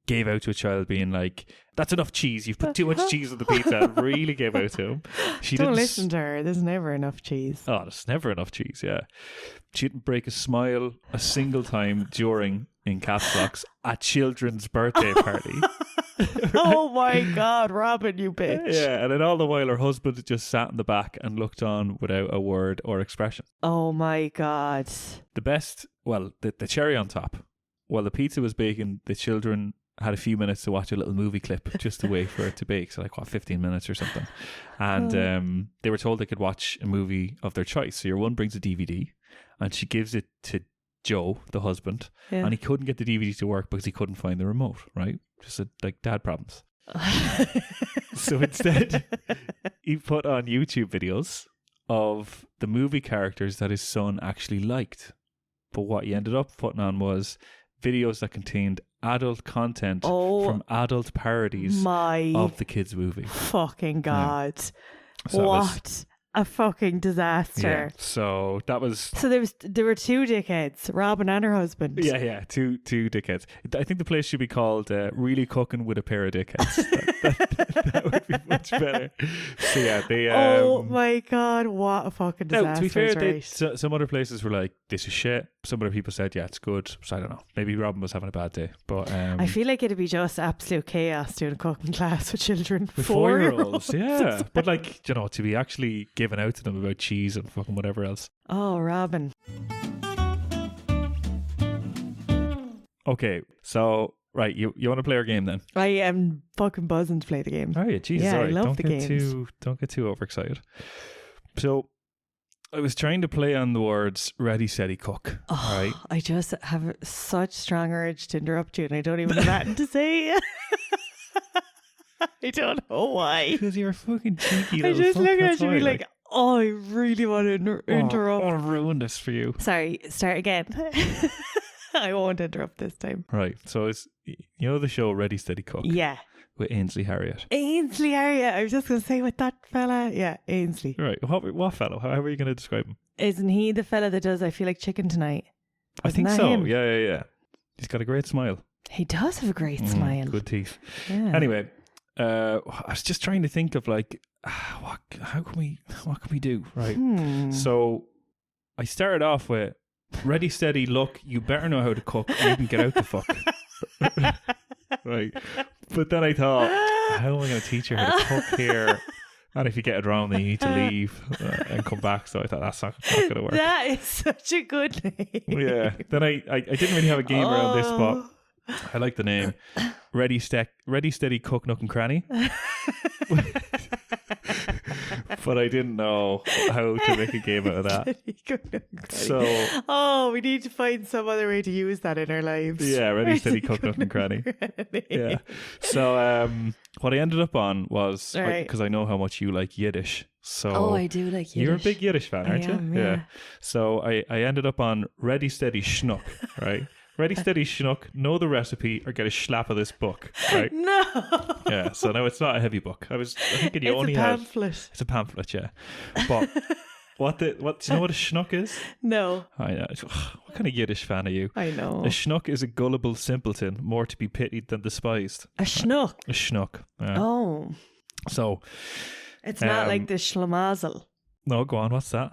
[SPEAKER 2] gave out to a child being like, "That's enough cheese. You've put too much cheese on the pizza." And really gave out to him. She
[SPEAKER 1] Don't
[SPEAKER 2] didn't
[SPEAKER 1] listen to her. There's never enough cheese.
[SPEAKER 2] Oh, there's never enough cheese, yeah. She didn't break a smile a single time during, in caps locks, a children's birthday party.
[SPEAKER 1] Oh my God, Robin, you bitch.
[SPEAKER 2] Yeah, and then all the while her husband just sat in the back and looked on without a word or expression.
[SPEAKER 1] Oh my God.
[SPEAKER 2] The best, well, the cherry on top, while the pizza was baking, the children had a few minutes to watch a little movie clip just to wait for it to bake. So 15 minutes or something. And they were told they could watch a movie of their choice. So your one brings a DVD and she gives it to Joe, the husband, and he couldn't get the DVD to work because he couldn't find the remote, right? Just like dad problems. So instead, he put on YouTube videos of the movie characters that his son actually liked. But what he ended up putting on was videos that contained adult content from adult parodies of the kids' movie.
[SPEAKER 1] Fucking God.
[SPEAKER 2] Yeah. So
[SPEAKER 1] what a fucking disaster.
[SPEAKER 2] Yeah. So that was...
[SPEAKER 1] So there were 2 dickheads, Robin and her husband.
[SPEAKER 2] Yeah, two dickheads. I think the place should be called Really Cooking with a Pair of Dickheads. that would be much better. So yeah, they...
[SPEAKER 1] oh my God, what a fucking disaster.
[SPEAKER 2] No, to be fair, some other places were like, this is shit. Some other people said, yeah, it's good. So I don't know. Maybe Robin was having a bad day. But
[SPEAKER 1] I feel like it'd be just absolute chaos doing a cooking class with children.
[SPEAKER 2] With 4-year-olds, yeah. But like, you know, to be actually giving out to them about cheese and fucking whatever else.
[SPEAKER 1] Oh, Robin.
[SPEAKER 2] Okay, so... Right, you want to play our game then?
[SPEAKER 1] I am fucking buzzing to play the game.
[SPEAKER 2] Oh yeah, Jesus,
[SPEAKER 1] yeah,
[SPEAKER 2] right.
[SPEAKER 1] I love
[SPEAKER 2] don't
[SPEAKER 1] the
[SPEAKER 2] get
[SPEAKER 1] games.
[SPEAKER 2] Don't get too overexcited. So, I was trying to play on the words ready, steady, cook.
[SPEAKER 1] Oh,
[SPEAKER 2] right?
[SPEAKER 1] I just have such strong urge to interrupt you, and I don't even have nothing to say. I don't know why.
[SPEAKER 2] Because you're a fucking cheeky
[SPEAKER 1] I
[SPEAKER 2] little
[SPEAKER 1] just
[SPEAKER 2] fuck,
[SPEAKER 1] look
[SPEAKER 2] that's
[SPEAKER 1] at you and be
[SPEAKER 2] why,
[SPEAKER 1] like, oh, I really want to interrupt.
[SPEAKER 2] I want to ruin this for you.
[SPEAKER 1] Sorry, start again. I won't interrupt this time.
[SPEAKER 2] Right, so it's, you know the show Ready, Steady, Cook?
[SPEAKER 1] Yeah.
[SPEAKER 2] With Ainsley Harriott.
[SPEAKER 1] Ainsley Harriott. I was just going to say with that fella. Yeah, Ainsley.
[SPEAKER 2] Right, what fellow? How are you going to describe him?
[SPEAKER 1] Isn't he the fella that does I Feel Like Chicken Tonight?
[SPEAKER 2] I think
[SPEAKER 1] that
[SPEAKER 2] so.
[SPEAKER 1] him?
[SPEAKER 2] Yeah. He's got a great smile.
[SPEAKER 1] He does have a great smile.
[SPEAKER 2] Good teeth.
[SPEAKER 1] Yeah.
[SPEAKER 2] Anyway, I was just trying to think of like, what can we do? Right. So I started off with ready, steady, look, you better know how to cook or you can get out the fuck. Right. But then I thought, how am I going to teach her how to cook here? And if you get it wrong, then you need to leave and come back. So I thought, that's not going to work.
[SPEAKER 1] That is such a good name.
[SPEAKER 2] Yeah. Then I didn't really have a game around this, but I like the name. Ready, steady, cook, nook and cranny. But I didn't know how to make a game out of that. So,
[SPEAKER 1] we need to find some other way to use that in our lives.
[SPEAKER 2] Yeah, ready, steady, cook, nook and cranny. Yeah. So, what I ended up on was, because I know how much you like Yiddish. So
[SPEAKER 1] I do like Yiddish.
[SPEAKER 2] You're a big Yiddish fan, aren't you?
[SPEAKER 1] Yeah.
[SPEAKER 2] So I ended up on ready, steady, schnook, right? Ready, steady, schnook, know the recipe or get a slap of this book, right?
[SPEAKER 1] No.
[SPEAKER 2] Yeah, so no, it's not a heavy book. I was thinking you only had... It's a pamphlet, yeah. But do you know what a schnook is?
[SPEAKER 1] No.
[SPEAKER 2] I know. What kind of Yiddish fan are you?
[SPEAKER 1] I know.
[SPEAKER 2] A schnook is a gullible simpleton, more to be pitied than despised.
[SPEAKER 1] A schnook?
[SPEAKER 2] A schnook. Yeah.
[SPEAKER 1] Oh.
[SPEAKER 2] So...
[SPEAKER 1] It's not like the schlemazel.
[SPEAKER 2] No, go on, what's that?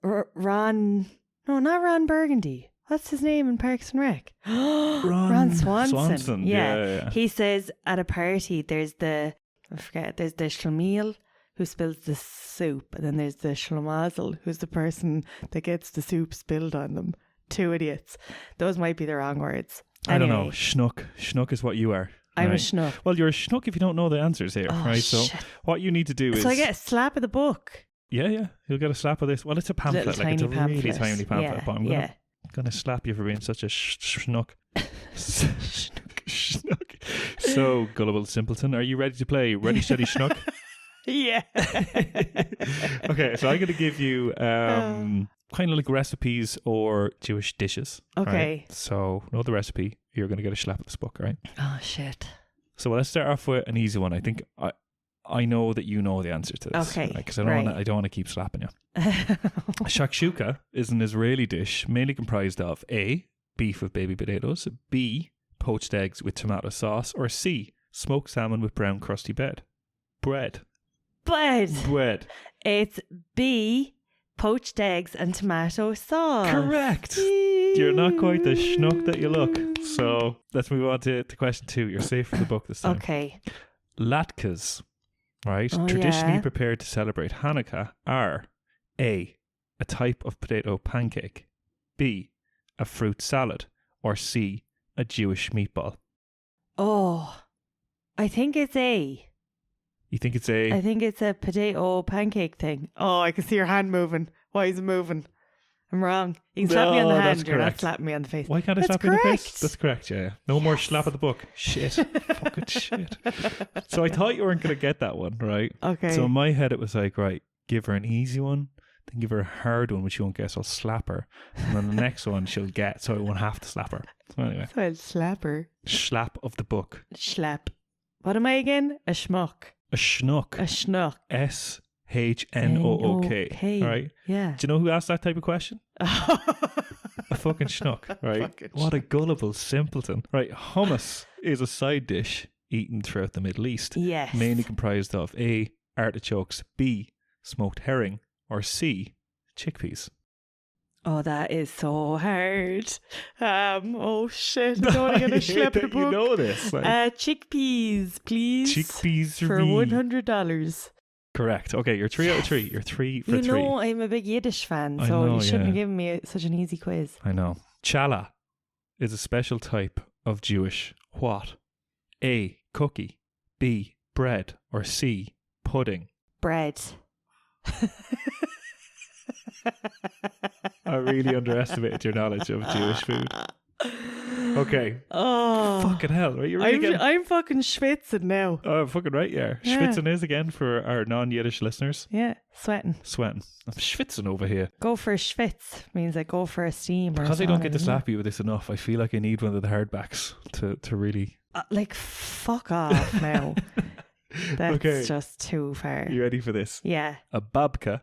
[SPEAKER 1] Ron... No, not Ron Burgundy. What's his name in Parks and Rec? Ron Swanson.
[SPEAKER 2] Yeah.
[SPEAKER 1] He says at a party there's the schlemiel who spills the soup, and then there's the schlemazel who's the person that gets the soup spilled on them. 2 idiots. Those might be the wrong words.
[SPEAKER 2] I don't know. Schnook. Schnook is what you are.
[SPEAKER 1] I'm
[SPEAKER 2] right?
[SPEAKER 1] a schnook.
[SPEAKER 2] Well, you're a schnook if you don't know the answers here, right?
[SPEAKER 1] Shit.
[SPEAKER 2] So what you need to do is...
[SPEAKER 1] So I get a slap of the book.
[SPEAKER 2] Yeah. You'll get a slap of this. Well, it's a pamphlet. It's a really tiny pamphlet.
[SPEAKER 1] Yeah,
[SPEAKER 2] But I'm going to slap you for being such a schnook. Okay. So, gullible simpleton, are you ready to play Ready, Steady, Schnuck?
[SPEAKER 1] Yeah.
[SPEAKER 2] Okay, so I'm going to give you kind of like recipes or Jewish dishes.
[SPEAKER 1] Okay.
[SPEAKER 2] Right? So, know the recipe. You're going to get a slap of this book, right?
[SPEAKER 1] Oh, shit.
[SPEAKER 2] So, let's start off with an easy one. I think I know that you know the answer to this.
[SPEAKER 1] Okay.
[SPEAKER 2] Because I don't want to keep slapping you. Shakshuka is an Israeli dish mainly comprised of A, beef with baby potatoes, B, poached eggs with tomato sauce, or C, smoked salmon with brown crusty bread. Bread.
[SPEAKER 1] It's B, poached eggs and tomato sauce.
[SPEAKER 2] Correct. You're not quite the schnook that you look. So let's move on to question 2. You're safe for the book this time.
[SPEAKER 1] Okay.
[SPEAKER 2] Latkes, right?
[SPEAKER 1] Oh,
[SPEAKER 2] Traditionally
[SPEAKER 1] yeah.
[SPEAKER 2] prepared to celebrate Hanukkah are A, a type of potato pancake, B, a fruit salad, or C, a Jewish meatball.
[SPEAKER 1] Oh, I think it's A.
[SPEAKER 2] You think it's A?
[SPEAKER 1] I think it's a potato pancake thing. Oh, I can see your hand moving. Why is it moving? I'm wrong. You can slap me on the
[SPEAKER 2] No,
[SPEAKER 1] hand.
[SPEAKER 2] that's
[SPEAKER 1] You're not
[SPEAKER 2] correct.
[SPEAKER 1] slapping me on the face.
[SPEAKER 2] Why can't I
[SPEAKER 1] That's
[SPEAKER 2] slap you in the face?
[SPEAKER 1] correct.
[SPEAKER 2] That's correct, yeah. No more slap of the book. Shit. Fucking shit. So I thought you weren't going to get that one, right?
[SPEAKER 1] Okay.
[SPEAKER 2] So in my head it was like, right, give her an easy one, then give her a hard one which you won't guess, I'll slap her. And then the next one she'll get, so I won't have to slap her. So anyway,
[SPEAKER 1] So I'll slap her.
[SPEAKER 2] slap of the book.
[SPEAKER 1] Slap. What am I again? A schmuck.
[SPEAKER 2] A schnook.
[SPEAKER 1] A schnuck.
[SPEAKER 2] SHNOOK.
[SPEAKER 1] Okay.
[SPEAKER 2] Right?
[SPEAKER 1] Yeah.
[SPEAKER 2] Do you know who asked that type of question? A fucking schnook, right?
[SPEAKER 1] Fucking
[SPEAKER 2] What a gullible simpleton. Right, hummus is a side dish eaten throughout the Middle East.
[SPEAKER 1] Yes.
[SPEAKER 2] Mainly comprised of A, artichokes, B, smoked herring, or C, chickpeas.
[SPEAKER 1] Oh, that is so hard. Oh shit! I don't want to get a slap of the book.
[SPEAKER 2] You know this. Like,
[SPEAKER 1] Chickpeas, please.
[SPEAKER 2] chickpeas
[SPEAKER 1] for
[SPEAKER 2] me.
[SPEAKER 1] $100.
[SPEAKER 2] Correct. Okay, you're 3 out of 3. You're 3 for 3.
[SPEAKER 1] You know, I'm a big Yiddish fan,
[SPEAKER 2] I
[SPEAKER 1] so
[SPEAKER 2] know,
[SPEAKER 1] you shouldn't have
[SPEAKER 2] yeah.
[SPEAKER 1] given me such an easy quiz.
[SPEAKER 2] I know. Challah is a special type of Jewish what? A, cookie, B, bread, or C, pudding.
[SPEAKER 1] Bread.
[SPEAKER 2] I really underestimated your knowledge of Jewish food. Okay.
[SPEAKER 1] Oh,
[SPEAKER 2] Fucking hell, right? You're really getting...
[SPEAKER 1] I'm fucking schwitzing now.
[SPEAKER 2] Oh, fucking right, yeah.
[SPEAKER 1] Yeah.
[SPEAKER 2] Schwitzing is again for our non-Yiddish listeners.
[SPEAKER 1] Yeah, sweating.
[SPEAKER 2] Sweating. I'm schwitzing over here.
[SPEAKER 1] Go for a schwitz means I go for a steam.
[SPEAKER 2] Because
[SPEAKER 1] or
[SPEAKER 2] I don't get to
[SPEAKER 1] something,
[SPEAKER 2] slap you with this enough, I feel like I need one of the hardbacks to really...
[SPEAKER 1] like, fuck off now. That's
[SPEAKER 2] Okay.
[SPEAKER 1] just too far.
[SPEAKER 2] You ready for this?
[SPEAKER 1] Yeah.
[SPEAKER 2] A babka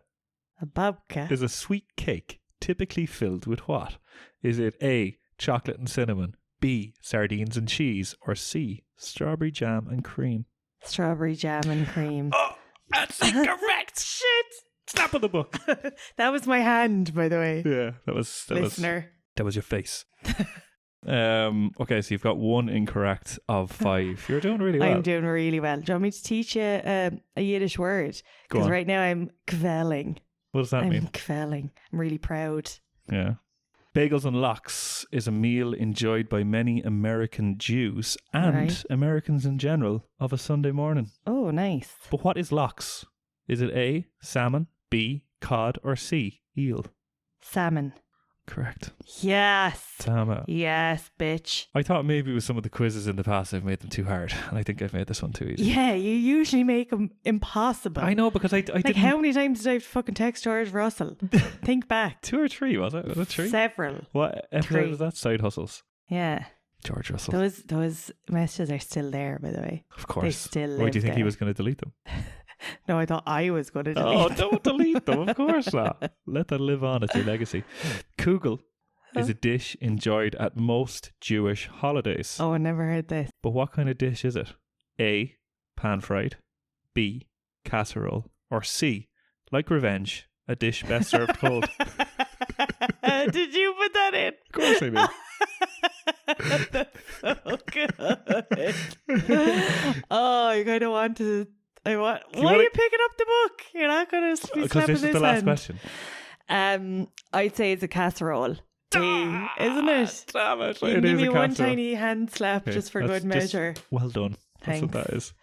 [SPEAKER 1] A babka.
[SPEAKER 2] is a sweet cake typically filled with what? Is it A, chocolate and cinnamon, B, sardines and cheese, or C, strawberry jam and cream?
[SPEAKER 1] Strawberry jam and cream.
[SPEAKER 2] Oh, that's incorrect!
[SPEAKER 1] Shit!
[SPEAKER 2] Snap of the book.
[SPEAKER 1] That was my hand, by the way.
[SPEAKER 2] Yeah, that was
[SPEAKER 1] Listener.
[SPEAKER 2] that was your face. Okay, so you've got 1 incorrect of 5. You're doing really well.
[SPEAKER 1] I'm doing really well. Do you want me to teach you a Yiddish word?
[SPEAKER 2] Go
[SPEAKER 1] Because
[SPEAKER 2] on.
[SPEAKER 1] right now I'm kvelling.
[SPEAKER 2] What does that
[SPEAKER 1] I'm
[SPEAKER 2] mean?
[SPEAKER 1] kvelling. I'm really proud.
[SPEAKER 2] Yeah. Bagels and lox is a meal enjoyed by many American Jews and
[SPEAKER 1] Right.
[SPEAKER 2] Americans in general of a Sunday morning.
[SPEAKER 1] Oh, nice.
[SPEAKER 2] But what is lox? Is it A, salmon, B, cod, or C, eel?
[SPEAKER 1] Salmon.
[SPEAKER 2] Correct.
[SPEAKER 1] Yes.
[SPEAKER 2] Damn it.
[SPEAKER 1] Yes, bitch.
[SPEAKER 2] I thought maybe with some of the quizzes in the past I've made them too hard, and I think I've made this one too easy.
[SPEAKER 1] Yeah, you usually make them impossible.
[SPEAKER 2] I know, because I
[SPEAKER 1] Like,
[SPEAKER 2] didn't...
[SPEAKER 1] how many times did I fucking text George Russell? Think back.
[SPEAKER 2] 2 or 3, was it? Was it 3?
[SPEAKER 1] Several.
[SPEAKER 2] What episode
[SPEAKER 1] 3.
[SPEAKER 2] was that? Side Hustles.
[SPEAKER 1] Yeah.
[SPEAKER 2] George Russell.
[SPEAKER 1] Those messages are still there, by the way.
[SPEAKER 2] Of course.
[SPEAKER 1] They still
[SPEAKER 2] Why
[SPEAKER 1] live
[SPEAKER 2] do you think he
[SPEAKER 1] there.
[SPEAKER 2] was going to delete them?
[SPEAKER 1] No, I thought I was going to delete
[SPEAKER 2] Oh,
[SPEAKER 1] them.
[SPEAKER 2] don't delete them. Of course not. Let that live on as your legacy. Kugel is a dish enjoyed at most Jewish holidays.
[SPEAKER 1] Oh, I never heard this.
[SPEAKER 2] But what kind of dish is it? A, pan-fried, B, casserole, or C, like revenge, a dish best served cold?
[SPEAKER 1] Did you put that in?
[SPEAKER 2] Of course I did.
[SPEAKER 1] That's so good. Oh, you kind of want to... Why are you picking up the book? You're not going to be
[SPEAKER 2] Because
[SPEAKER 1] slapping
[SPEAKER 2] this is the last
[SPEAKER 1] hand.
[SPEAKER 2] question.
[SPEAKER 1] I'd say it's a casserole. Isn't it?
[SPEAKER 2] Damn it.
[SPEAKER 1] You
[SPEAKER 2] It
[SPEAKER 1] can give
[SPEAKER 2] is
[SPEAKER 1] me
[SPEAKER 2] a
[SPEAKER 1] one
[SPEAKER 2] casserole.
[SPEAKER 1] tiny hand slap
[SPEAKER 2] Okay,
[SPEAKER 1] just for
[SPEAKER 2] that's
[SPEAKER 1] good measure.
[SPEAKER 2] Well done. That's what
[SPEAKER 1] Thanks.
[SPEAKER 2] that is.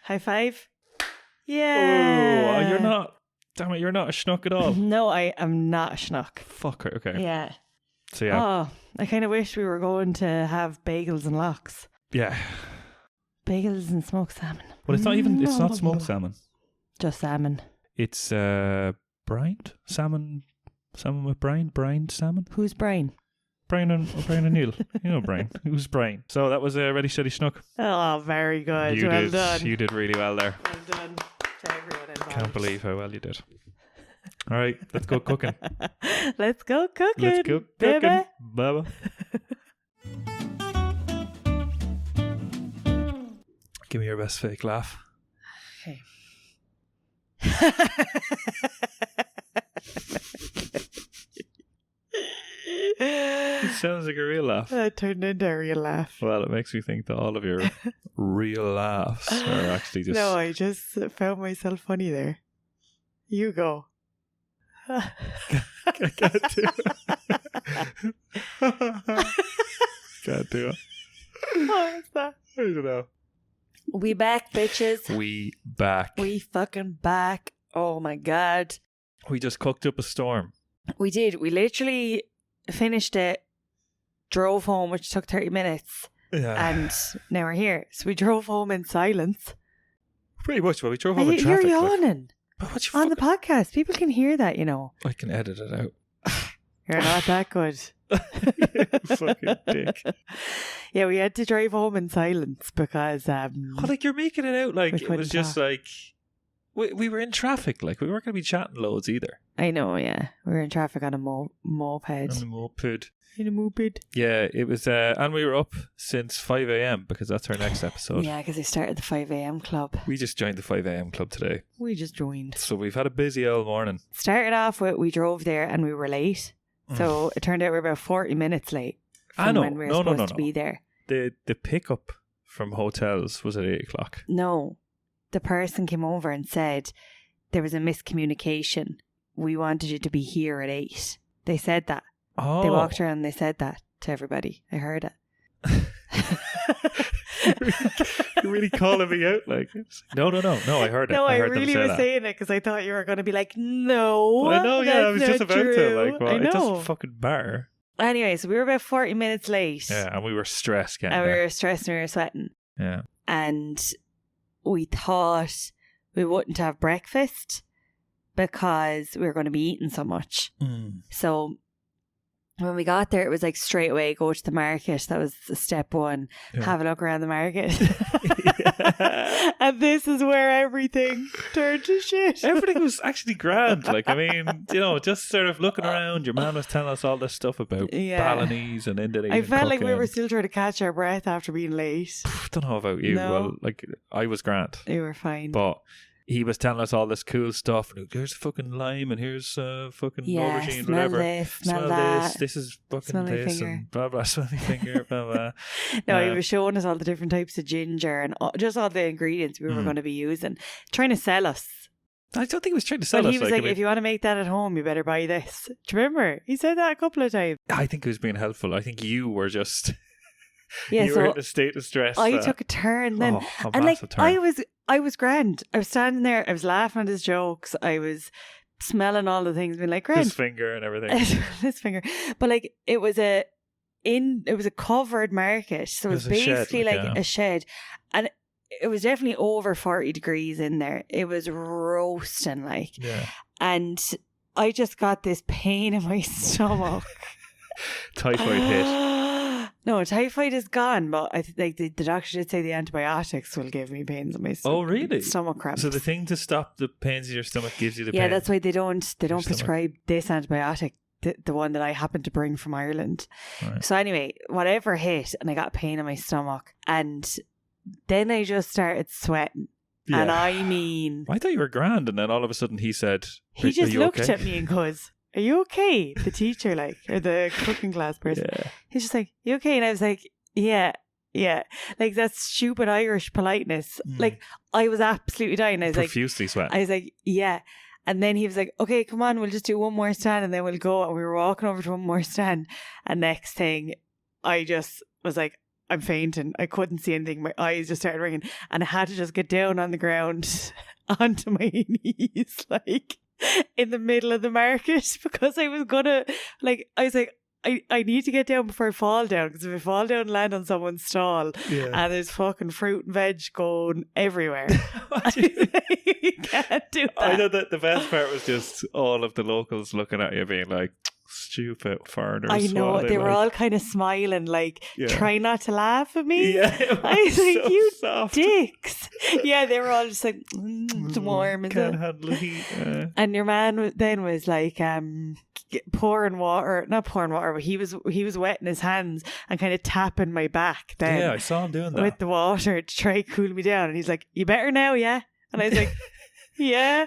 [SPEAKER 1] High five.
[SPEAKER 2] Oh,
[SPEAKER 1] Yeah.
[SPEAKER 2] you're not. Damn it, you're not a schnook at all.
[SPEAKER 1] No, I am not a schnock.
[SPEAKER 2] Fuck it. Okay.
[SPEAKER 1] Yeah.
[SPEAKER 2] So yeah.
[SPEAKER 1] Oh, I kind of wish we were going to have bagels and lox.
[SPEAKER 2] Yeah.
[SPEAKER 1] Bagels and smoked salmon.
[SPEAKER 2] Well, it's not even. It's not smoked salmon.
[SPEAKER 1] Just salmon.
[SPEAKER 2] It's brined salmon. Salmon with brine. Brined salmon.
[SPEAKER 1] Who's Brian?
[SPEAKER 2] Brian and Neil. You know Brian. Who's Brian? So that was a Ready Steady Schnook.
[SPEAKER 1] Oh, very good. Well done.
[SPEAKER 2] You did really well there.
[SPEAKER 1] Well done to everyone involved.
[SPEAKER 2] Can't believe how well you did. All right, let's go cooking.
[SPEAKER 1] Let's go cooking.
[SPEAKER 2] Let's go cooking. Baba. Give me your best fake laugh.
[SPEAKER 1] Okay.
[SPEAKER 2] It sounds like a real laugh.
[SPEAKER 1] That turned into a real laugh.
[SPEAKER 2] Well, it makes me think that all of your real laughs are actually just...
[SPEAKER 1] No, I just found myself funny there. You go.
[SPEAKER 2] I can't do it. Can't do it.
[SPEAKER 1] What was that?
[SPEAKER 2] I don't know.
[SPEAKER 1] We back, bitches.
[SPEAKER 2] We back.
[SPEAKER 1] We fucking back. Oh my God.
[SPEAKER 2] We just cooked up a storm.
[SPEAKER 1] We did. We literally finished it, drove home, which took 30 minutes.
[SPEAKER 2] Yeah.
[SPEAKER 1] And now we're here. So we drove home in silence.
[SPEAKER 2] Pretty much. Well, we drove home in
[SPEAKER 1] You're
[SPEAKER 2] traffic.
[SPEAKER 1] yawning
[SPEAKER 2] What
[SPEAKER 1] on the podcast. People can hear that, you know.
[SPEAKER 2] I can edit it out.
[SPEAKER 1] You're not that good.
[SPEAKER 2] Fucking dick.
[SPEAKER 1] Yeah, we had to drive home in silence because
[SPEAKER 2] Oh, like you're making it out like
[SPEAKER 1] We
[SPEAKER 2] it
[SPEAKER 1] couldn't
[SPEAKER 2] was just
[SPEAKER 1] talk.
[SPEAKER 2] like we were in traffic. Like we weren't going to be chatting loads either.
[SPEAKER 1] I know, yeah. We were in traffic on a moped.
[SPEAKER 2] On the moped.
[SPEAKER 1] In a moped.
[SPEAKER 2] Yeah, it was, and we were up since 5 a.m. because that's our next episode.
[SPEAKER 1] Yeah, because they started the 5 a.m. club.
[SPEAKER 2] We just joined the 5 a.m. club today.
[SPEAKER 1] We just joined.
[SPEAKER 2] So we've had a busy old morning.
[SPEAKER 1] Started off with we drove there and we were late. So it turned out we were about 40 minutes late from when we were supposed to be there.
[SPEAKER 2] The pickup from hotels was at 8 o'clock.
[SPEAKER 1] No. The person came over and said there was a miscommunication. We wanted you to be here at 8. They said that.
[SPEAKER 2] Oh.
[SPEAKER 1] They walked around and they said that to everybody. I heard it.
[SPEAKER 2] You're really calling me out like no, I heard it.
[SPEAKER 1] No, I
[SPEAKER 2] heard them
[SPEAKER 1] really
[SPEAKER 2] say
[SPEAKER 1] was
[SPEAKER 2] that.
[SPEAKER 1] saying it because I thought you were going to be like, no.
[SPEAKER 2] I know, yeah, I was just about
[SPEAKER 1] true.
[SPEAKER 2] to. Like, well,
[SPEAKER 1] I
[SPEAKER 2] it
[SPEAKER 1] know.
[SPEAKER 2] doesn't fucking matter.
[SPEAKER 1] Anyway, so we were about 40 minutes late.
[SPEAKER 2] Yeah, and we were stressed getting
[SPEAKER 1] And we
[SPEAKER 2] there.
[SPEAKER 1] were stressed and we were sweating.
[SPEAKER 2] Yeah.
[SPEAKER 1] And we thought we wouldn't have breakfast because we were going to be eating so much. So when we got there, it was like straight away, go to the market. That was step one.
[SPEAKER 2] Yeah.
[SPEAKER 1] Have a look around the market. And this is where everything turned to shit.
[SPEAKER 2] Everything was actually grand. Like, I mean, you know, just sort of looking around. Your man was telling us all this stuff about Balinese and Indonesian
[SPEAKER 1] I felt like we
[SPEAKER 2] cooking.
[SPEAKER 1] were still trying to catch our breath after being late.
[SPEAKER 2] Don't know about you.
[SPEAKER 1] No.
[SPEAKER 2] Well, like, I was grand.
[SPEAKER 1] You were fine.
[SPEAKER 2] But he was telling us all this cool stuff. And here's fucking lime and here's fucking aubergine,
[SPEAKER 1] smell
[SPEAKER 2] whatever.
[SPEAKER 1] this, smell
[SPEAKER 2] this.
[SPEAKER 1] that.
[SPEAKER 2] This is fucking
[SPEAKER 1] Smell my
[SPEAKER 2] this
[SPEAKER 1] finger.
[SPEAKER 2] and blah, blah, smell my finger, blah, blah.
[SPEAKER 1] No, he was showing us all the different types of ginger and just all the ingredients we were going to be using, trying to sell us.
[SPEAKER 2] I don't think he was trying to sell
[SPEAKER 1] But
[SPEAKER 2] us.
[SPEAKER 1] he was like, if you want to make that at home, you better buy this. Do you remember? He said that a couple of times.
[SPEAKER 2] I think he was being helpful. I think you were just...
[SPEAKER 1] Yeah,
[SPEAKER 2] you were in a state of stress.
[SPEAKER 1] I took a turn then.
[SPEAKER 2] A
[SPEAKER 1] And like,
[SPEAKER 2] massive turn.
[SPEAKER 1] I was grand. I was standing there. I was laughing at his jokes. I was smelling all the things, being like, grand.
[SPEAKER 2] His finger and everything.
[SPEAKER 1] His finger. But like, it was a covered market. So it was
[SPEAKER 2] a shed,
[SPEAKER 1] basically
[SPEAKER 2] like,
[SPEAKER 1] like a shed. And it was definitely over 40 degrees in there. It was roasting, like.
[SPEAKER 2] Yeah.
[SPEAKER 1] And I just got this pain in my stomach.
[SPEAKER 2] Typhoid hit.
[SPEAKER 1] No, typhoid is gone, but I like the doctor did say the antibiotics will give me pains in my stomach.
[SPEAKER 2] Oh, really?
[SPEAKER 1] Stomach cramps.
[SPEAKER 2] So the thing to stop the pains in your stomach gives you the pain.
[SPEAKER 1] Yeah, that's why they don't
[SPEAKER 2] stomach.
[SPEAKER 1] prescribe this antibiotic, the one that I happened to bring from Ireland.
[SPEAKER 2] Right.
[SPEAKER 1] So anyway, whatever hit, and I got pain in my stomach, and then I just started sweating.
[SPEAKER 2] Yeah.
[SPEAKER 1] And I mean,
[SPEAKER 2] I thought you were grand, and then all of a sudden he said,
[SPEAKER 1] he just
[SPEAKER 2] "Are you
[SPEAKER 1] looked
[SPEAKER 2] okay?"
[SPEAKER 1] at me and goes, "Are you okay?" The teacher, like, or the cooking class person.
[SPEAKER 2] Yeah.
[SPEAKER 1] He's just like, "You okay?" And I was like, yeah. Like, that's stupid Irish politeness. Like, I was absolutely dying. I was
[SPEAKER 2] Profusely sweat.
[SPEAKER 1] I was like, yeah. And then he was like, okay, come on, we'll just do one more stand and then we'll go. And we were walking over to one more stand. And next thing, I just was like, I'm fainting. I couldn't see anything. My eyes just started ringing. And I had to just get down on the ground onto my knees, like, in the middle of the market because I was gonna, like, I was like, I need to get down before I fall down, because if I fall down and land on someone's stall and there's fucking fruit and veg going everywhere, you can't do that.
[SPEAKER 2] I know that the best part was just all of the locals looking at you being like, stupid foreigners.
[SPEAKER 1] I know, they were all kind of smiling, like, try not to laugh at me.
[SPEAKER 2] Yeah,
[SPEAKER 1] I was like,
[SPEAKER 2] so
[SPEAKER 1] you
[SPEAKER 2] soft.
[SPEAKER 1] Dicks. Yeah, they were all just like, it's warm, is
[SPEAKER 2] can't
[SPEAKER 1] it?
[SPEAKER 2] handle the heat.
[SPEAKER 1] And your man then was like pouring water, not pouring water, but he was wetting his hands and kind of tapping my back then.
[SPEAKER 2] Yeah, I saw him doing that.
[SPEAKER 1] With the water to try to cool me down. And he's like, you better now, yeah? And I was like, yeah.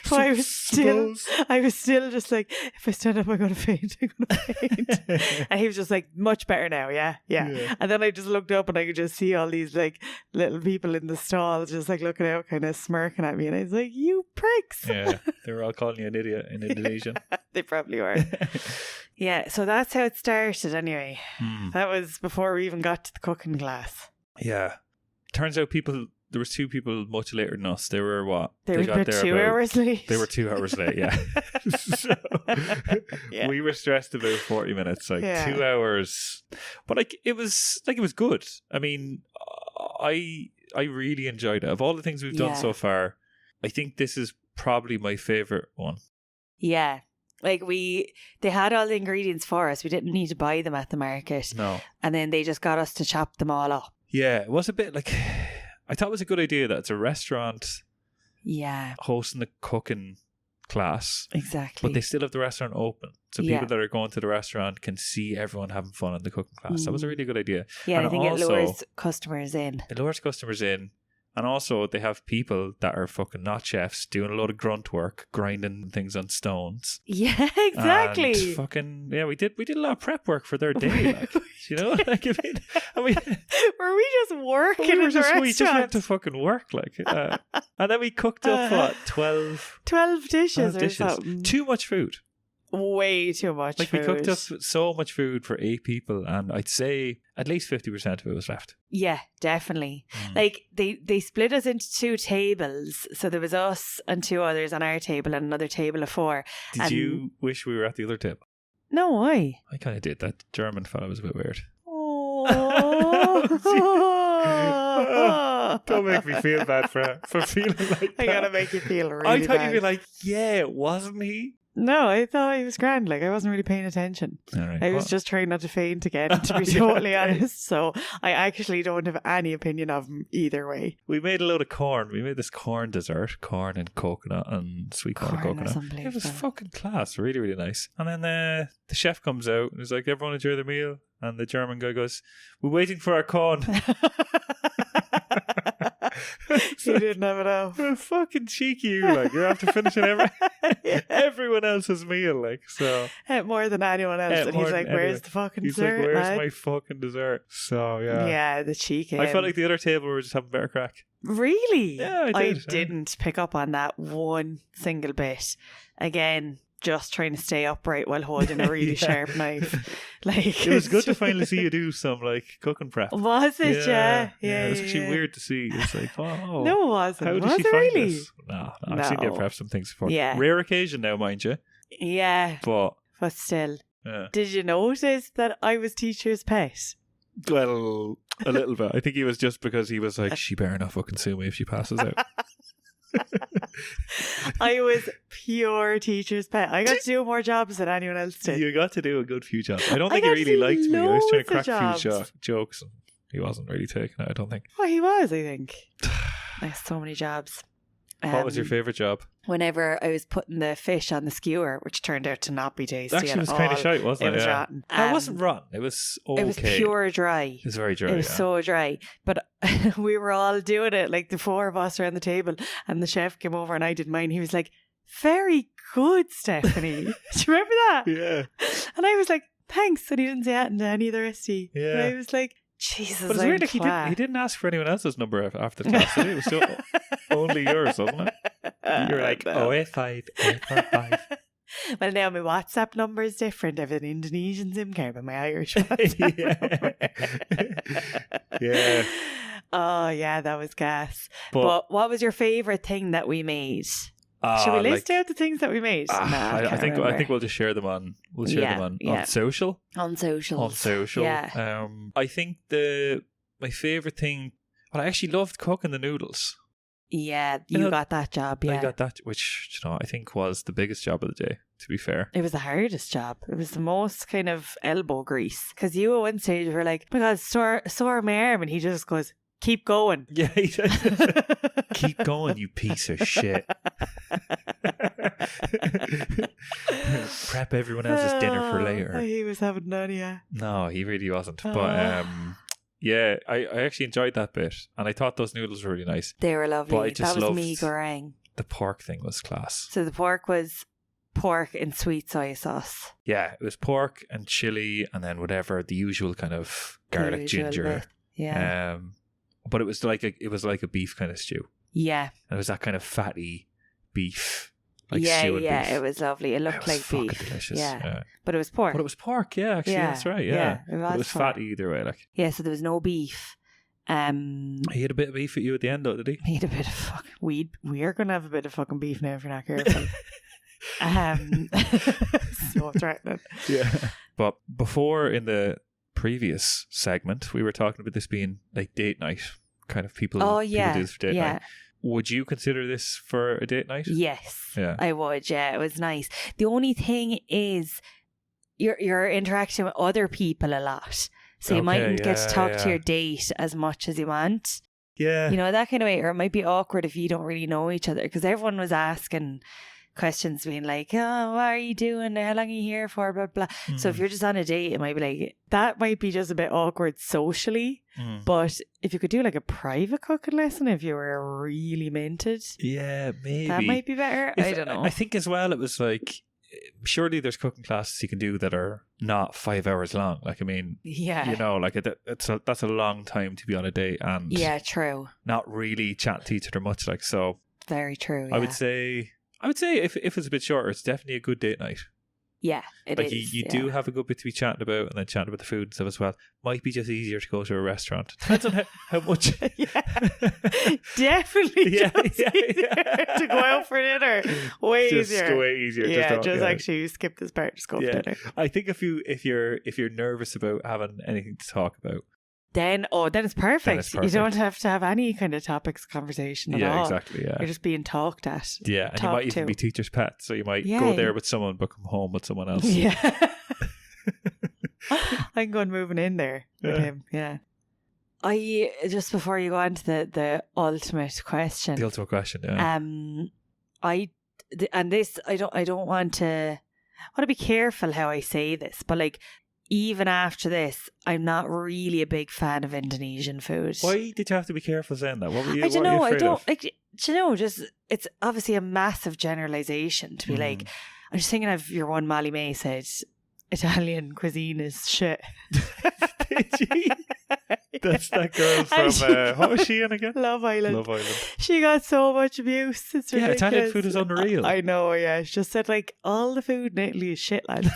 [SPEAKER 1] So I was still just like, if I stand up, I'm going to faint. And he was just like, much better now, yeah. And then I just looked up and I could just see all these like little people in the stalls just like looking out, kind of smirking at me. And I was like, you pricks.
[SPEAKER 2] Yeah, they were all calling you an idiot in Indonesian.
[SPEAKER 1] They probably were. Yeah, so that's how it started anyway. That was before we even got to the cooking class.
[SPEAKER 2] Yeah. Turns out there was two people much later than us. They were what?
[SPEAKER 1] They were about 2 hours late.
[SPEAKER 2] They were 2 hours late, yeah. So, we were stressed about 40 minutes, 2 hours. But it was good. I mean, I really enjoyed it. Of all the things we've done so far, I think this is probably my favourite one.
[SPEAKER 1] Yeah. Like they had all the ingredients for us. We didn't need to buy them at the market.
[SPEAKER 2] No.
[SPEAKER 1] And then they just got us to chop them all up.
[SPEAKER 2] Yeah, it was a bit like, I thought it was a good idea that it's a restaurant hosting the cooking class.
[SPEAKER 1] Exactly.
[SPEAKER 2] But they still have the restaurant open. So people that are going to the restaurant can see everyone having fun in the cooking class. That was a really good idea.
[SPEAKER 1] Yeah,
[SPEAKER 2] and
[SPEAKER 1] I think also, it lures customers in.
[SPEAKER 2] It lures customers in. And also they have people that are fucking not chefs doing a lot of grunt work, grinding things on stones.
[SPEAKER 1] Yeah, exactly.
[SPEAKER 2] And fucking, we did a lot of prep work for their day. Like, you know, like, I mean,
[SPEAKER 1] were we just working in the restaurant?
[SPEAKER 2] We just went to fucking work, like, and then we cooked up 12
[SPEAKER 1] dishes.
[SPEAKER 2] 12 dishes. Too much food.
[SPEAKER 1] Way too much food.
[SPEAKER 2] We cooked up so much food for 8 people, and I'd say at least 50% of it was left.
[SPEAKER 1] Yeah, definitely. Like they split us into 2 tables, so there was us and 2 others on our table and another table of 4.
[SPEAKER 2] Did you wish we were at the other table?
[SPEAKER 1] No, why?
[SPEAKER 2] I kind of did. That German fellow was a bit weird.
[SPEAKER 1] Oh.
[SPEAKER 2] Don't make me feel bad for feeling like that.
[SPEAKER 1] I gotta make you feel really
[SPEAKER 2] I thought
[SPEAKER 1] bad.
[SPEAKER 2] you'd be like, yeah, wasn't he?
[SPEAKER 1] No, I thought he was grand. Like, I wasn't really paying attention.
[SPEAKER 2] Right.
[SPEAKER 1] I was just trying not to faint again, to be totally honest. So I actually don't have any opinion of him either way.
[SPEAKER 2] We made a load of corn. We made this corn dessert, corn and coconut and sweet corn and coconut. It was fucking class, really, really nice. And then the chef comes out and he's like, everyone enjoy the meal. And the German guy goes, we're waiting for our corn.
[SPEAKER 1] You didn't have it out.
[SPEAKER 2] Fucking cheeky, you, like, you're after finishing everyone else's meal, like, so.
[SPEAKER 1] More than anyone else. And he's like, where's the fucking dessert?
[SPEAKER 2] He's like, where's my fucking dessert? So, yeah.
[SPEAKER 1] Yeah, the cheek.
[SPEAKER 2] I felt like the other table were just having better crack.
[SPEAKER 1] Really?
[SPEAKER 2] Yeah, I did.
[SPEAKER 1] Didn't pick up on that one single bit. Again, just trying to stay upright while holding a really sharp knife. Like,
[SPEAKER 2] it was good to finally see you do some like cooking prep.
[SPEAKER 1] Was it? Yeah.
[SPEAKER 2] It was actually weird to see. It's like, oh,
[SPEAKER 1] no, it wasn't.
[SPEAKER 2] How did
[SPEAKER 1] was
[SPEAKER 2] she
[SPEAKER 1] it
[SPEAKER 2] find
[SPEAKER 1] really?
[SPEAKER 2] this? No, I've seen you prep some things before.
[SPEAKER 1] Yeah.
[SPEAKER 2] Rare occasion now, mind you.
[SPEAKER 1] Yeah.
[SPEAKER 2] But
[SPEAKER 1] still.
[SPEAKER 2] Yeah.
[SPEAKER 1] Did you notice that I was teacher's pet?
[SPEAKER 2] Well, a little bit. I think he was just because he was like, she better not fucking sue me if she passes out.
[SPEAKER 1] I was pure teacher's pet. I got to do more jobs than anyone else did.
[SPEAKER 2] You got to do a good few jobs. I don't think he really liked me. I was trying to crack a few jokes and he wasn't really taking it, I don't think.
[SPEAKER 1] Well, he was, I think. I had so many jobs.
[SPEAKER 2] What was your favourite job?
[SPEAKER 1] Whenever I was putting the fish on the skewer, which turned out to not be tasty.
[SPEAKER 2] Actually, it was kind of shite, wasn't it?
[SPEAKER 1] It was rotten.
[SPEAKER 2] It wasn't rotten. It was okay.
[SPEAKER 1] It was pure dry.
[SPEAKER 2] It was very dry.
[SPEAKER 1] It was so dry. But we were all doing it, like the 4 of us around the table, and the chef came over and I did mine. He was like, very good, Stephanie. Do you remember that?
[SPEAKER 2] Yeah.
[SPEAKER 1] And I was like, thanks. And he didn't say that to any of the rest of you.
[SPEAKER 2] Yeah.
[SPEAKER 1] And I was like, Jesus,
[SPEAKER 2] but it's weird, like he didn't ask for anyone else's number after the class, did he? It was still only yours, wasn't it? You were like, 085 845.
[SPEAKER 1] Well, now my WhatsApp number is different. I have an Indonesian SIM card, but my Irish one.
[SPEAKER 2] Yeah.
[SPEAKER 1] Oh, yeah, that was gas. But what was your favourite thing that we made? Should we list out the things that we made?
[SPEAKER 2] I think we'll just share them on. We'll share them on social.
[SPEAKER 1] On socials.
[SPEAKER 2] On social.
[SPEAKER 1] Yeah.
[SPEAKER 2] I think my favorite thing. Well, I actually loved cooking the noodles.
[SPEAKER 1] Yeah, you got that job. Yeah,
[SPEAKER 2] I got that, which I think was the biggest job of the day. To be fair,
[SPEAKER 1] it was the hardest job. It was the most kind of elbow grease, because you at one stage were like, "Oh my God, sore my arm," and he just goes, "Keep going."
[SPEAKER 2] Yeah, he does. Keep going, you piece of shit. Prep everyone else's dinner for later.
[SPEAKER 1] He was having none, yeah.
[SPEAKER 2] No, he really wasn't. But yeah, I actually enjoyed that bit, and I thought those noodles were really nice.
[SPEAKER 1] They were lovely.
[SPEAKER 2] But I just
[SPEAKER 1] that was
[SPEAKER 2] loved
[SPEAKER 1] me goreng.
[SPEAKER 2] The pork thing was class.
[SPEAKER 1] So the pork was pork in sweet soy sauce.
[SPEAKER 2] Yeah, it was pork and chili, and then whatever the usual kind of garlic, ginger.
[SPEAKER 1] Bit. Yeah.
[SPEAKER 2] But it was like a beef kind of stew.
[SPEAKER 1] Yeah.
[SPEAKER 2] And it was that kind of fatty beef. Like
[SPEAKER 1] yeah,
[SPEAKER 2] stewed beef.
[SPEAKER 1] it was lovely. It looked like beef.
[SPEAKER 2] Delicious.
[SPEAKER 1] Yeah. But it was pork.
[SPEAKER 2] But it was pork, yeah, actually.
[SPEAKER 1] Yeah.
[SPEAKER 2] That's right, yeah.
[SPEAKER 1] It
[SPEAKER 2] was fatty either way. Like.
[SPEAKER 1] Yeah, so there was no beef.
[SPEAKER 2] He had a bit of beef at you at the end, though, did he?
[SPEAKER 1] He had a bit of fucking weed. We are going to have a bit of fucking beef now if you're not careful. So threatening.
[SPEAKER 2] Yeah. But before, in the previous segment, we were talking about this being like date night. Kind of people do this for date night. Would you consider this for a date night?
[SPEAKER 1] Yes.
[SPEAKER 2] Yeah.
[SPEAKER 1] I would, yeah. It was nice. The only thing is you're interacting with other people a lot. So you mightn't get to talk to your date as much as you want.
[SPEAKER 2] Yeah.
[SPEAKER 1] You know, that kind of way. Or it might be awkward if you don't really know each other. Because everyone was asking questions, being like, "Oh, what are you doing? How long are you here for?" Blah, blah. So if you're just on a date, it might be like, that might be just a bit awkward socially. But if you could do like a private cooking lesson, if you were really minted.
[SPEAKER 2] Yeah, maybe.
[SPEAKER 1] That might be better. I don't know.
[SPEAKER 2] I think as well, it was like, surely there's cooking classes you can do that are not 5 hours long. Like, I mean,
[SPEAKER 1] you
[SPEAKER 2] know, like that's a long time to be on a date and
[SPEAKER 1] true.
[SPEAKER 2] Not really chat to each other much. Like, so
[SPEAKER 1] very true. Yeah.
[SPEAKER 2] I would say if it's a bit shorter, it's definitely a good date night.
[SPEAKER 1] Yeah, it is.
[SPEAKER 2] Like you do have a good bit to be chatting about, and then chatting about the food and stuff as well. Might be just easier to go to a restaurant. Depends on how much.
[SPEAKER 1] Definitely easier to go out for dinner. Way easier. Yeah, actually skip this part. Just go for dinner.
[SPEAKER 2] I think if you're nervous about having anything to talk about,
[SPEAKER 1] then it's perfect. You don't have to have any kind of topics of conversation at all.
[SPEAKER 2] Yeah, exactly. Yeah,
[SPEAKER 1] you're just being talked at.
[SPEAKER 2] Yeah, and you might even be teacher's pet, so you might go there with someone but come home with someone else.
[SPEAKER 1] Yeah. I'm going moving in there with him. Yeah. I just before you go on to the ultimate question.
[SPEAKER 2] The ultimate question. Yeah.
[SPEAKER 1] I don't want to be careful how I say this, but like, even after this, I'm not really a big fan of Indonesian food.
[SPEAKER 2] Why did you have to be careful saying that? What were you?
[SPEAKER 1] I don't know.
[SPEAKER 2] I don't.
[SPEAKER 1] Like, do you know? Just it's obviously a massive generalization to be like. I'm just thinking of your one Molly May said, Italian cuisine is shit.
[SPEAKER 2] Did she? That's that girl from what was she in again?
[SPEAKER 1] Love Island. She got so much abuse. It's ridiculous.
[SPEAKER 2] Yeah, Italian food is unreal.
[SPEAKER 1] I know. Yeah, she just said like all the food in Italy is shit, lads.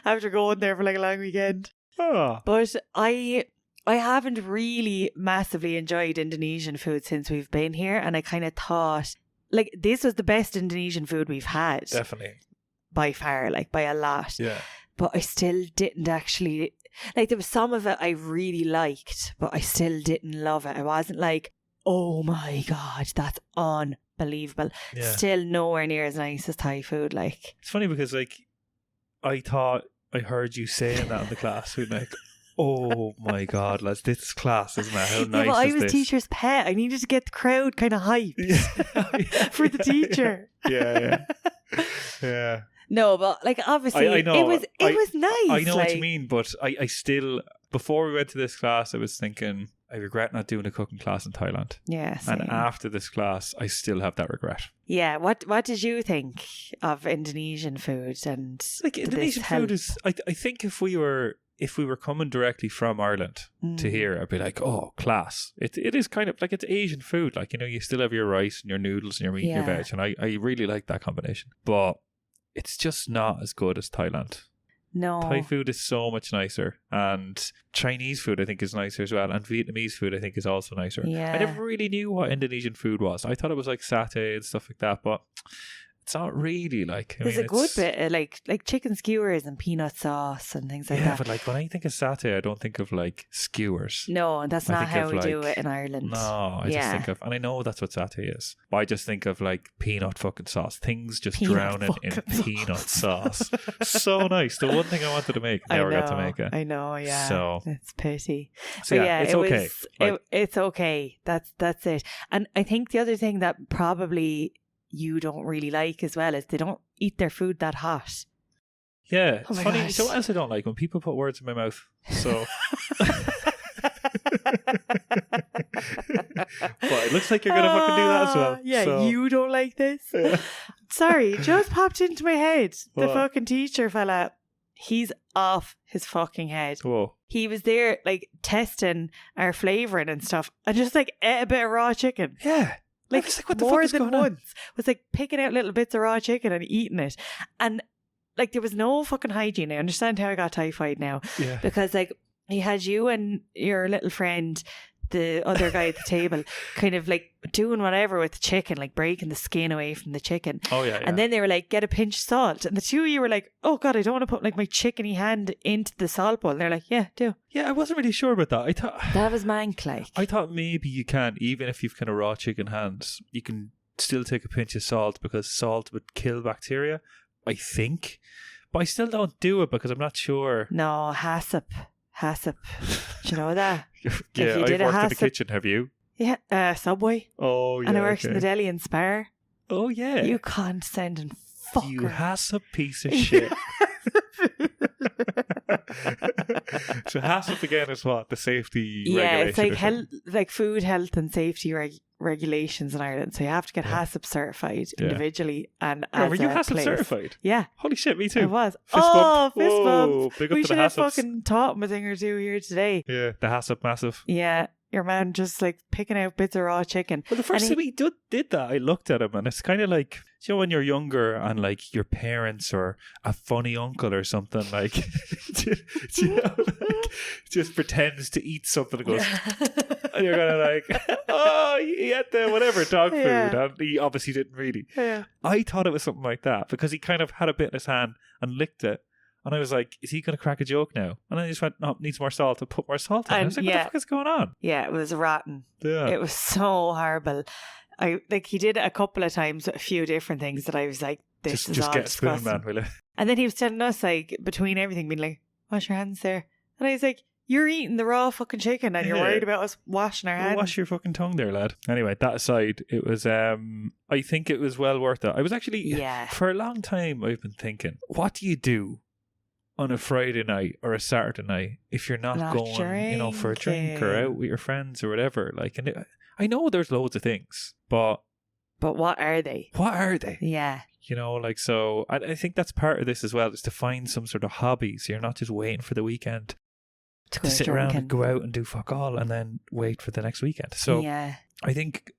[SPEAKER 1] After going there for like a long weekend. But I haven't really massively enjoyed Indonesian food since we've been here, and I kind of thought like this was the best Indonesian food we've had.
[SPEAKER 2] Definitely.
[SPEAKER 1] By far, like by a lot.
[SPEAKER 2] Yeah.
[SPEAKER 1] But I still didn't actually like, there was some of it I really liked, but I still didn't love it. I wasn't like, oh my God, that's unbelievable.
[SPEAKER 2] Yeah.
[SPEAKER 1] Still nowhere near as nice as Thai food. Like,
[SPEAKER 2] it's funny because like I thought I heard you saying that in the class. We're like, oh my God, lads, this is class, isn't it? How nice is
[SPEAKER 1] I was
[SPEAKER 2] this?
[SPEAKER 1] teacher's pet. I needed to get the crowd kind of hyped for the teacher.
[SPEAKER 2] Yeah.
[SPEAKER 1] No, but like obviously
[SPEAKER 2] I know.
[SPEAKER 1] it was nice.
[SPEAKER 2] I know what you mean, but I still, before we went to this class, I was thinking, I regret not doing a cooking class in Thailand.
[SPEAKER 1] Yeah, same.
[SPEAKER 2] And after this class, I still have that regret.
[SPEAKER 1] Yeah, what did you think of Indonesian food? And
[SPEAKER 2] like Indonesian food is, I think if we were coming directly from Ireland to here, I'd be like, oh, class. It is kind of like, it's Asian food. Like, you know, you still have your rice and your noodles and your meat and your veg. And I really like that combination. But it's just not as good as Thailand.
[SPEAKER 1] No.
[SPEAKER 2] Thai food is so much nicer, and Chinese food I think is nicer as well, and Vietnamese food I think is also nicer.
[SPEAKER 1] Yeah.
[SPEAKER 2] I never really knew what Indonesian food was. I thought it was like satay and stuff like that, but it's not really like.
[SPEAKER 1] There's a good bit of like chicken skewers and peanut sauce and things like
[SPEAKER 2] yeah,
[SPEAKER 1] that.
[SPEAKER 2] but like when I think of satay, I don't think of like skewers.
[SPEAKER 1] No, that's
[SPEAKER 2] I
[SPEAKER 1] not
[SPEAKER 2] think
[SPEAKER 1] how
[SPEAKER 2] of,
[SPEAKER 1] we do
[SPEAKER 2] like-
[SPEAKER 1] it in Ireland.
[SPEAKER 2] No, I just think of, and I know that's what satay is, but I just think of like peanut fucking sauce. Things just
[SPEAKER 1] Peanut
[SPEAKER 2] drowning in
[SPEAKER 1] fucking
[SPEAKER 2] peanut sauce. So nice. The one thing I wanted to make, never got to make it.
[SPEAKER 1] I know, yeah.
[SPEAKER 2] So-
[SPEAKER 1] it's pity.
[SPEAKER 2] So
[SPEAKER 1] But
[SPEAKER 2] yeah, it's
[SPEAKER 1] it
[SPEAKER 2] okay.
[SPEAKER 1] was,
[SPEAKER 2] Like-
[SPEAKER 1] it's okay. That's it. And I think the other thing that probably you don't really like as well is they don't eat their food that hot.
[SPEAKER 2] Yeah,
[SPEAKER 1] Oh
[SPEAKER 2] it's
[SPEAKER 1] my
[SPEAKER 2] funny.
[SPEAKER 1] gosh.
[SPEAKER 2] So what else I don't like when people put words in my mouth. So, but it looks like you're gonna fucking do that as well.
[SPEAKER 1] Yeah,
[SPEAKER 2] so.
[SPEAKER 1] you don't like this?
[SPEAKER 2] Yeah.
[SPEAKER 1] Sorry, just popped into my head. The
[SPEAKER 2] What?
[SPEAKER 1] fucking teacher fella, he's off his fucking head.
[SPEAKER 2] Whoa.
[SPEAKER 1] He was there like testing our flavouring and stuff and just like ate a bit of raw chicken.
[SPEAKER 2] Yeah.
[SPEAKER 1] Like,
[SPEAKER 2] It's what the
[SPEAKER 1] more
[SPEAKER 2] fuck is
[SPEAKER 1] than
[SPEAKER 2] going on?
[SPEAKER 1] once. Was like picking out little bits of raw chicken and eating it. And like there was no fucking hygiene. I understand how I got typhoid now.
[SPEAKER 2] Yeah.
[SPEAKER 1] Because like he had you and your little friend, the other guy at the table, kind of like doing whatever with the chicken, like breaking the skin away from the chicken.
[SPEAKER 2] Oh yeah.
[SPEAKER 1] And then they were like, get a pinch of salt. And the two of you were like, oh God, I don't want to put like my chickeny hand into the salt bowl. And they're like, yeah, do.
[SPEAKER 2] yeah, I wasn't really sure about that.
[SPEAKER 1] That was mank like.
[SPEAKER 2] I thought maybe you can, even if you've kind of raw chicken hands, you can still take a pinch of salt because salt would kill bacteria. I think, but I still don't do it because I'm not sure.
[SPEAKER 1] No, HACCP. Do you know that?
[SPEAKER 2] Yeah,
[SPEAKER 1] you
[SPEAKER 2] I've
[SPEAKER 1] did a
[SPEAKER 2] worked in the
[SPEAKER 1] HACCP
[SPEAKER 2] kitchen. Have you?
[SPEAKER 1] Yeah, Subway.
[SPEAKER 2] Oh yeah.
[SPEAKER 1] And I worked in
[SPEAKER 2] okay.
[SPEAKER 1] the deli in Spar.
[SPEAKER 2] Oh yeah.
[SPEAKER 1] You condescending fucker.
[SPEAKER 2] You HACCP piece of shit. So HACCP again is what? The safety
[SPEAKER 1] Yeah,
[SPEAKER 2] regulation.
[SPEAKER 1] it's like
[SPEAKER 2] or something?
[SPEAKER 1] like food health and safety regulations in Ireland. So you have to get
[SPEAKER 2] Yeah.
[SPEAKER 1] HACCP certified
[SPEAKER 2] Yeah.
[SPEAKER 1] individually and
[SPEAKER 2] Oh,
[SPEAKER 1] as
[SPEAKER 2] were you
[SPEAKER 1] a
[SPEAKER 2] HACCP
[SPEAKER 1] place.
[SPEAKER 2] certified?
[SPEAKER 1] Yeah,
[SPEAKER 2] Holy shit, me too.
[SPEAKER 1] it was.
[SPEAKER 2] Fist bump.
[SPEAKER 1] Fist
[SPEAKER 2] Whoa,
[SPEAKER 1] bump.
[SPEAKER 2] big up
[SPEAKER 1] We
[SPEAKER 2] to
[SPEAKER 1] should
[SPEAKER 2] the
[SPEAKER 1] have
[SPEAKER 2] HACCPs.
[SPEAKER 1] fucking taught him a thing or two here today.
[SPEAKER 2] Yeah, the HACCP massive.
[SPEAKER 1] Yeah, your man just like picking out bits of raw chicken.
[SPEAKER 2] Well, the first
[SPEAKER 1] And
[SPEAKER 2] time he did that, I looked at him and it's kind of like, you know, when you're younger and like your parents or a funny uncle or something, like, you know, like, just pretends to eat something and goes, and you're kind of like, oh, he ate the whatever dog food.
[SPEAKER 1] Yeah.
[SPEAKER 2] And he obviously didn't really.
[SPEAKER 1] Yeah.
[SPEAKER 2] I thought it was something like that because he kind of had a bit in his hand and licked it. And I was like, is he going to crack a joke now? And then he just went, no, needs more salt. I put more salt in. I
[SPEAKER 1] And
[SPEAKER 2] was like,
[SPEAKER 1] yeah.
[SPEAKER 2] what the fuck is going on?
[SPEAKER 1] Yeah, it was rotten.
[SPEAKER 2] Yeah.
[SPEAKER 1] It was so horrible. He did it a couple of times with a few different things that I was like, this is
[SPEAKER 2] just
[SPEAKER 1] all
[SPEAKER 2] get a spoon,
[SPEAKER 1] disgusting.
[SPEAKER 2] man, will you?
[SPEAKER 1] And then he was telling us, like, between everything, being like, wash your hands there. And I was like, you're eating the raw fucking chicken and you're
[SPEAKER 2] Yeah.
[SPEAKER 1] worried about us washing our
[SPEAKER 2] Well,
[SPEAKER 1] hands.
[SPEAKER 2] wash your fucking tongue there, lad. Anyway, that aside, it was, I think it was well worth it. I was actually,
[SPEAKER 1] Yeah.
[SPEAKER 2] for a long time, I've been thinking, what do you do on a Friday night or a Saturday night if you're not going, you know, for a drink or
[SPEAKER 1] drinking.
[SPEAKER 2] out with your friends or whatever? Like, and I know there's loads of things, but
[SPEAKER 1] But what are they?
[SPEAKER 2] what are they?
[SPEAKER 1] Yeah.
[SPEAKER 2] You know, like, so I think that's part of this as well, is to find some sort of hobby. So you're not just waiting for the weekend
[SPEAKER 1] To
[SPEAKER 2] to sit around and go out and do fuck all and then wait for the next weekend. So
[SPEAKER 1] yeah.
[SPEAKER 2] I think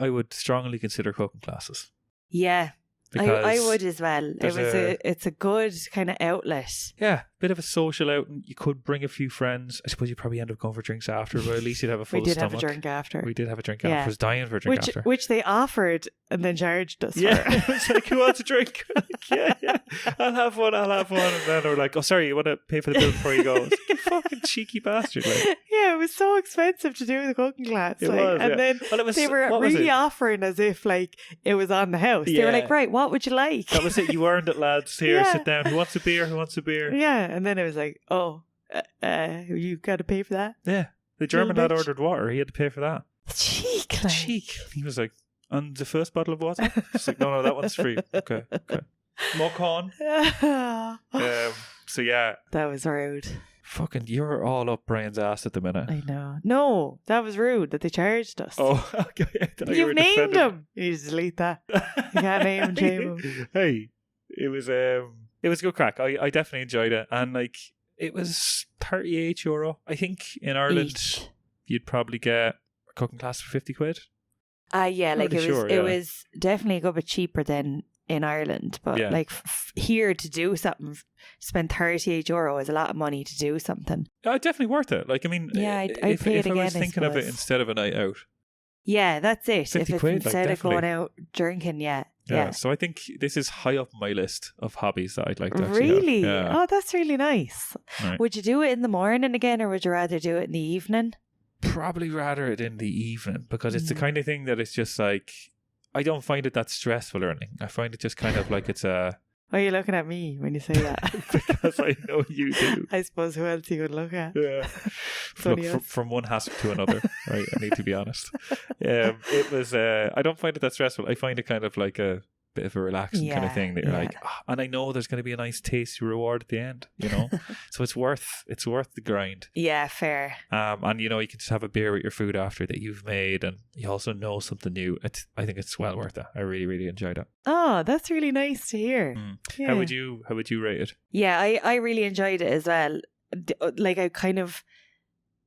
[SPEAKER 2] I would strongly consider cooking classes.
[SPEAKER 1] Yeah.
[SPEAKER 2] Because
[SPEAKER 1] I would as well.
[SPEAKER 2] there's
[SPEAKER 1] It's a good kind of outlet.
[SPEAKER 2] yeah, bit of a social outing. You could bring a few friends. I suppose you probably end up going for drinks after, but at least you'd have a full
[SPEAKER 1] We did
[SPEAKER 2] stomach.
[SPEAKER 1] have a drink after.
[SPEAKER 2] We did have a drink
[SPEAKER 1] Yeah.
[SPEAKER 2] after. I was dying for a drink after.
[SPEAKER 1] Which they offered and then charged us
[SPEAKER 2] Yeah,
[SPEAKER 1] for.
[SPEAKER 2] it's like, who wants a drink? yeah, I'll have one. And then they're like, oh, sorry, you want to pay for the bill before you go? It's like, you fucking cheeky bastard. Like,
[SPEAKER 1] Yeah, it was so expensive to do the cooking class.
[SPEAKER 2] It
[SPEAKER 1] like,
[SPEAKER 2] was,
[SPEAKER 1] and
[SPEAKER 2] yeah.
[SPEAKER 1] then
[SPEAKER 2] Well, it was,
[SPEAKER 1] they were
[SPEAKER 2] what was
[SPEAKER 1] really
[SPEAKER 2] it?
[SPEAKER 1] offering as if like it was on the house. They were
[SPEAKER 2] Yeah.
[SPEAKER 1] like, right, what would you like?
[SPEAKER 2] That was it. You earned it, lads. Here,
[SPEAKER 1] Yeah.
[SPEAKER 2] sit down. Who wants a beer? Who wants a beer?
[SPEAKER 1] Yeah, and then it was like, oh, you got to pay for that.
[SPEAKER 2] Yeah. The German lad
[SPEAKER 1] bitch.
[SPEAKER 2] ordered water. He had to pay for that.
[SPEAKER 1] The cheek,
[SPEAKER 2] The
[SPEAKER 1] like.
[SPEAKER 2] cheek. He was like, and the first bottle of water? He's like, no, that one's free. Okay. More corn. So yeah,
[SPEAKER 1] That was rude.
[SPEAKER 2] fucking, you're all up Brian's ass at the minute.
[SPEAKER 1] I know. No, that was rude that they charged us.
[SPEAKER 2] Oh, okay. I thought you
[SPEAKER 1] You've
[SPEAKER 2] were
[SPEAKER 1] named
[SPEAKER 2] defending-
[SPEAKER 1] him. You just delete that. You can't name and shame him.
[SPEAKER 2] Hey, it was a good crack. I definitely enjoyed it, and like it was €38. I think in Ireland
[SPEAKER 1] Each.
[SPEAKER 2] you'd probably get a cooking class for £50.
[SPEAKER 1] Yeah, like
[SPEAKER 2] Pretty
[SPEAKER 1] it was.
[SPEAKER 2] sure,
[SPEAKER 1] It
[SPEAKER 2] yeah.
[SPEAKER 1] was definitely a good bit cheaper than in Ireland, but
[SPEAKER 2] Yeah.
[SPEAKER 1] like here to do something, spend €38 is a lot of money to do something.
[SPEAKER 2] Definitely worth it. Like, I mean,
[SPEAKER 1] Yeah, I'd
[SPEAKER 2] if
[SPEAKER 1] pay it
[SPEAKER 2] I was
[SPEAKER 1] again, I
[SPEAKER 2] thinking of it
[SPEAKER 1] suppose.
[SPEAKER 2] instead of a night out.
[SPEAKER 1] Yeah, that's it.
[SPEAKER 2] 50
[SPEAKER 1] If it's
[SPEAKER 2] quid, like,
[SPEAKER 1] instead of going
[SPEAKER 2] definitely.
[SPEAKER 1] out drinking, yeah.
[SPEAKER 2] So I think this is high up my list of hobbies that I'd like to actually
[SPEAKER 1] Really?
[SPEAKER 2] have. Yeah.
[SPEAKER 1] Oh, that's really nice.
[SPEAKER 2] Right.
[SPEAKER 1] Would you do it in the morning again, or would you rather do it in the evening?
[SPEAKER 2] Probably rather it in the evening, because it's the kind of thing that it's just like, I don't find it that stressful or anything. I find it just kind of like it's a...
[SPEAKER 1] Why are you looking at me when you say that?
[SPEAKER 2] Because I know you do.
[SPEAKER 1] I suppose who else you would look at?
[SPEAKER 2] Yeah.
[SPEAKER 1] Funny
[SPEAKER 2] Look,
[SPEAKER 1] us.
[SPEAKER 2] from one hasp to another, right? I need to be honest. It was, I don't find it that stressful. I find it kind of like a bit of a relaxing kind of
[SPEAKER 1] Yeah,
[SPEAKER 2] thing that you're
[SPEAKER 1] yeah.
[SPEAKER 2] like, and I know there's going to be a nice tasty reward at the end, you know? So it's worth the grind.
[SPEAKER 1] Yeah, fair.
[SPEAKER 2] And you know, you can just have a beer with your food after that you've made, and you also know something new. I think it's well worth it. I really, really enjoyed it.
[SPEAKER 1] Oh, that's really nice to hear. Yeah.
[SPEAKER 2] How would you rate it?
[SPEAKER 1] Yeah, I really enjoyed it as well. Like I kind of,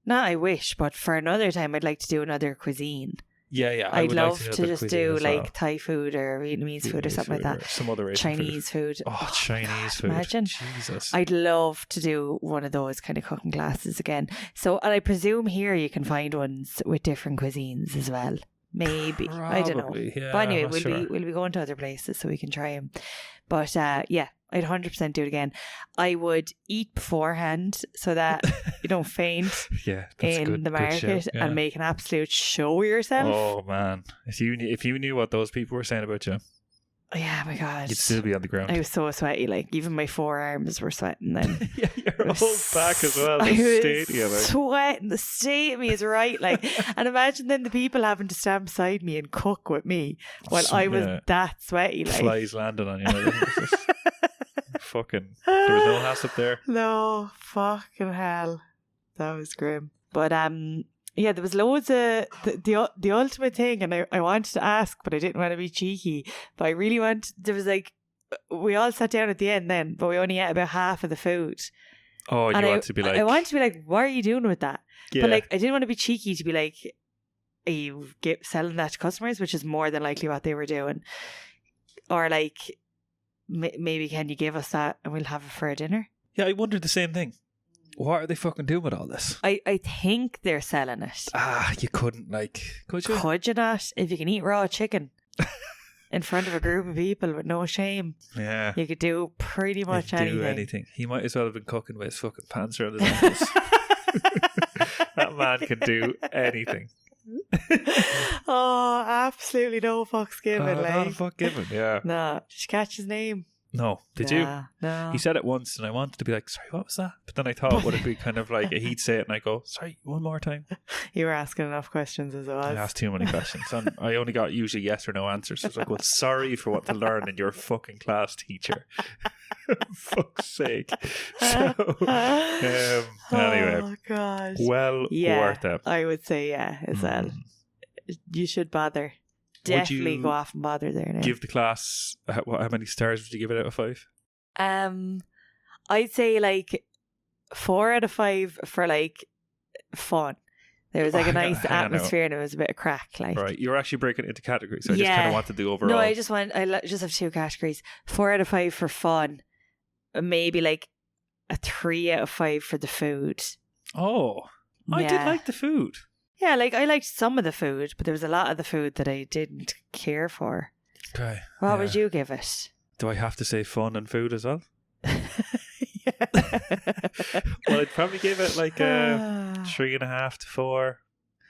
[SPEAKER 1] not I wish, but for another time I'd like to do another cuisine.
[SPEAKER 2] Yeah.
[SPEAKER 1] I'd
[SPEAKER 2] would
[SPEAKER 1] love
[SPEAKER 2] like
[SPEAKER 1] to
[SPEAKER 2] know the
[SPEAKER 1] just
[SPEAKER 2] cuisine
[SPEAKER 1] do
[SPEAKER 2] as
[SPEAKER 1] like
[SPEAKER 2] well.
[SPEAKER 1] Thai food or Vietnamese food or something like that.
[SPEAKER 2] Or some other Asian
[SPEAKER 1] Chinese food.
[SPEAKER 2] Oh, Chinese food.
[SPEAKER 1] Imagine.
[SPEAKER 2] Jesus.
[SPEAKER 1] I'd love to do one of those kind of cooking classes again. So, and I presume here you can find ones with different cuisines as well. Maybe. I don't know.
[SPEAKER 2] Probably, yeah,
[SPEAKER 1] But anyway,
[SPEAKER 2] I'm not sure.
[SPEAKER 1] we'll be going to other places so we can try them. But yeah, I'd 100% do it again. I would eat beforehand so that you don't faint
[SPEAKER 2] Yeah, that's
[SPEAKER 1] in
[SPEAKER 2] good,
[SPEAKER 1] the
[SPEAKER 2] good
[SPEAKER 1] market
[SPEAKER 2] shout, yeah.
[SPEAKER 1] and make an absolute show of yourself.
[SPEAKER 2] Oh man, if you knew what those people were saying about you,
[SPEAKER 1] Yeah, my God.
[SPEAKER 2] you'd still be on the ground.
[SPEAKER 1] I was so sweaty, like even my forearms were sweating then.
[SPEAKER 2] Yeah, your whole back as well.
[SPEAKER 1] I
[SPEAKER 2] The
[SPEAKER 1] was
[SPEAKER 2] stadium.
[SPEAKER 1] sweating. The state of me is right. Like, and imagine then the people having to stand beside me and cook with me while I was
[SPEAKER 2] Yeah.
[SPEAKER 1] that sweaty. Like,
[SPEAKER 2] Flies landing on you. Like, it's just fucking. There was no hassle up there.
[SPEAKER 1] no, fucking hell, that was grim. But yeah, there was loads of the ultimate thing, and I wanted to ask, but I didn't want to be cheeky. But I really there was like, we all sat down at the end then, but we only ate about half of the food.
[SPEAKER 2] Oh, you
[SPEAKER 1] And
[SPEAKER 2] want to be like.
[SPEAKER 1] I wanted to be like, what are you doing with that?
[SPEAKER 2] Yeah.
[SPEAKER 1] But like, I didn't want to be cheeky to be like, are you selling that to customers, which is more than likely what they were doing. Or like, maybe can you give us that and we'll have it for a dinner?
[SPEAKER 2] Yeah, I wondered the same thing. What are they fucking doing with all this?
[SPEAKER 1] I think they're selling it.
[SPEAKER 2] You couldn't, like, could you?
[SPEAKER 1] Could you not? If you can eat raw chicken in front of a group of people with no shame,
[SPEAKER 2] Yeah.
[SPEAKER 1] you could do pretty
[SPEAKER 2] You
[SPEAKER 1] much
[SPEAKER 2] can do
[SPEAKER 1] anything.
[SPEAKER 2] anything. He might as well have been cooking with his fucking pants around his ankles. That man can do anything.
[SPEAKER 1] Oh, absolutely no fucks given.
[SPEAKER 2] Not a
[SPEAKER 1] Like,
[SPEAKER 2] fuck given, yeah.
[SPEAKER 1] nah, just catch his name.
[SPEAKER 2] No, did you?
[SPEAKER 1] No.
[SPEAKER 2] He said it once, and I wanted to be like, "Sorry, what was that?" But then I thought, would it be kind of like he'd say it, and I go, "Sorry, one more time."
[SPEAKER 1] You were asking enough questions as it was.
[SPEAKER 2] I asked too many questions, and I only got usually yes or no answers. So I was like, "Well, sorry for what to learn in your fucking class, teacher." Fuck's sake. So, anyway,
[SPEAKER 1] Oh gosh.
[SPEAKER 2] well
[SPEAKER 1] Yeah,
[SPEAKER 2] worth it.
[SPEAKER 1] I would say yeah as well.
[SPEAKER 2] Mm.
[SPEAKER 1] You should bother.
[SPEAKER 2] Would
[SPEAKER 1] Definitely
[SPEAKER 2] you
[SPEAKER 1] go off and bother there now.
[SPEAKER 2] Give the class how many stars would you give it out of 5?
[SPEAKER 1] I'd say like 4 out of 5 for like fun. There was like a nice
[SPEAKER 2] Hang on now.
[SPEAKER 1] atmosphere and it was a bit of crack. Like,
[SPEAKER 2] Right, you were actually breaking it into categories. So I just
[SPEAKER 1] Yeah.
[SPEAKER 2] kind of wanted the overall.
[SPEAKER 1] no, I just have 2 categories. 4 out of 5 for fun. Maybe like a 3 out of 5 for the food.
[SPEAKER 2] Oh, I did
[SPEAKER 1] Yeah.
[SPEAKER 2] like the food.
[SPEAKER 1] Yeah, like I liked some of the food, but there was a lot of the food that I didn't care for.
[SPEAKER 2] Okay.
[SPEAKER 1] What would you give it?
[SPEAKER 2] Do I have to say fun and food as well?
[SPEAKER 1] Yeah.
[SPEAKER 2] Well, I'd probably give it like a 3.5 to 4.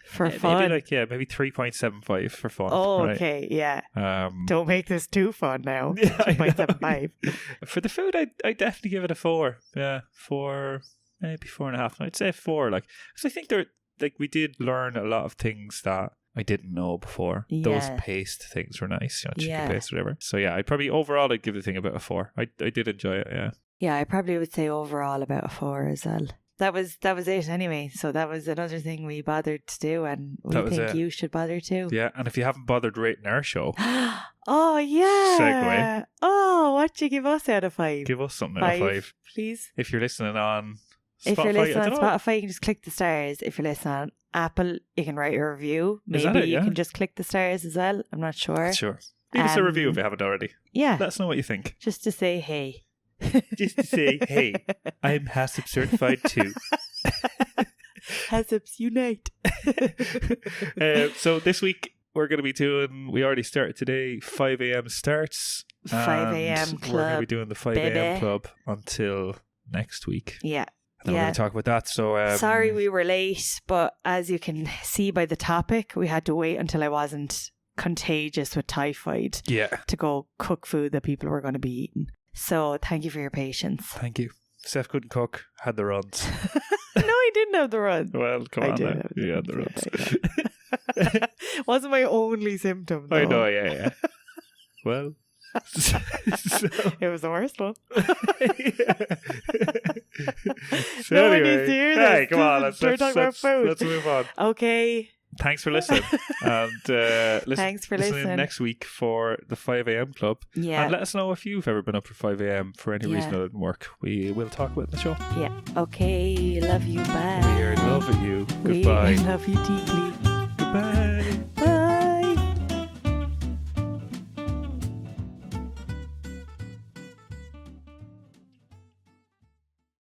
[SPEAKER 1] For fun.
[SPEAKER 2] Maybe 3.75 for fun.
[SPEAKER 1] Oh,
[SPEAKER 2] right?
[SPEAKER 1] okay, yeah.
[SPEAKER 2] Um,
[SPEAKER 1] Don't make this too fun now.
[SPEAKER 2] Yeah, I know.
[SPEAKER 1] 2.75.
[SPEAKER 2] For the food, I definitely give it a 4. Yeah, 4, maybe 4.5. I'd say 4. Like, because I think we did learn a lot of things that I didn't know before. Those
[SPEAKER 1] Yeah.
[SPEAKER 2] paste things were nice, chicken
[SPEAKER 1] Yeah.
[SPEAKER 2] paste, whatever. So yeah, overall I'd give the thing about a 4. I did enjoy it. Yeah.
[SPEAKER 1] Yeah, I probably would say overall about a 4 as well. That was it anyway. So that was another thing we bothered to do, and we
[SPEAKER 2] That was
[SPEAKER 1] think
[SPEAKER 2] it.
[SPEAKER 1] you should bother too.
[SPEAKER 2] Yeah, and if you haven't bothered rating our show,
[SPEAKER 1] Oh yeah.
[SPEAKER 2] Segue.
[SPEAKER 1] Oh, what you give us out of 5?
[SPEAKER 2] give us something out of 5.
[SPEAKER 1] please.
[SPEAKER 2] If you're listening on Spotify,
[SPEAKER 1] If you're
[SPEAKER 2] I
[SPEAKER 1] listening on
[SPEAKER 2] don't know.
[SPEAKER 1] Spotify, you can just click the stars. If you're listening on Apple, you can write a review.
[SPEAKER 2] Is that
[SPEAKER 1] Maybe
[SPEAKER 2] it,
[SPEAKER 1] you
[SPEAKER 2] yeah?
[SPEAKER 1] can just click the stars as well. I'm not sure.
[SPEAKER 2] Sure. Leave us a review if you haven't already.
[SPEAKER 1] Yeah.
[SPEAKER 2] Let us know what you think.
[SPEAKER 1] Just to say hey.
[SPEAKER 2] Just to say, hey, I'm HACCP certified too.
[SPEAKER 1] HACCPs unite.
[SPEAKER 2] So this week we're going to be doing, we already started today, 5 a.m. starts.
[SPEAKER 1] 5 a.m. club.
[SPEAKER 2] We're going to be doing the 5 a.m.
[SPEAKER 1] baby.
[SPEAKER 2] club until next week.
[SPEAKER 1] Yeah.
[SPEAKER 2] And then we're going to talk about that. So
[SPEAKER 1] sorry we were late, but as you can see by the topic, we had to wait until I wasn't contagious with typhoid to go cook food that people were going to be eating. So thank you for your patience.
[SPEAKER 2] Thank you. Steph couldn't cook, had the runs.
[SPEAKER 1] No, I didn't have the run.
[SPEAKER 2] Well, come on now. You had the runs.
[SPEAKER 1] Wasn't my only symptom, though.
[SPEAKER 2] I know, yeah. Well, so,
[SPEAKER 1] it was the worst one.
[SPEAKER 2] So
[SPEAKER 1] no one
[SPEAKER 2] anyway,
[SPEAKER 1] needs to hear this.
[SPEAKER 2] Hey, come on, let's
[SPEAKER 1] let's
[SPEAKER 2] move on.
[SPEAKER 1] Okay.
[SPEAKER 2] Thanks for listening. And
[SPEAKER 1] Thanks for listening
[SPEAKER 2] next week for the 5 a.m. club.
[SPEAKER 1] Yeah.
[SPEAKER 2] And let us know if you've ever been up for 5 a.m. for any reason that didn't work. We will talk about it in the show.
[SPEAKER 1] Yeah. Okay. Love you. Bye.
[SPEAKER 2] We are in love with you. Goodbye.
[SPEAKER 1] We love you deeply.
[SPEAKER 2] Goodbye.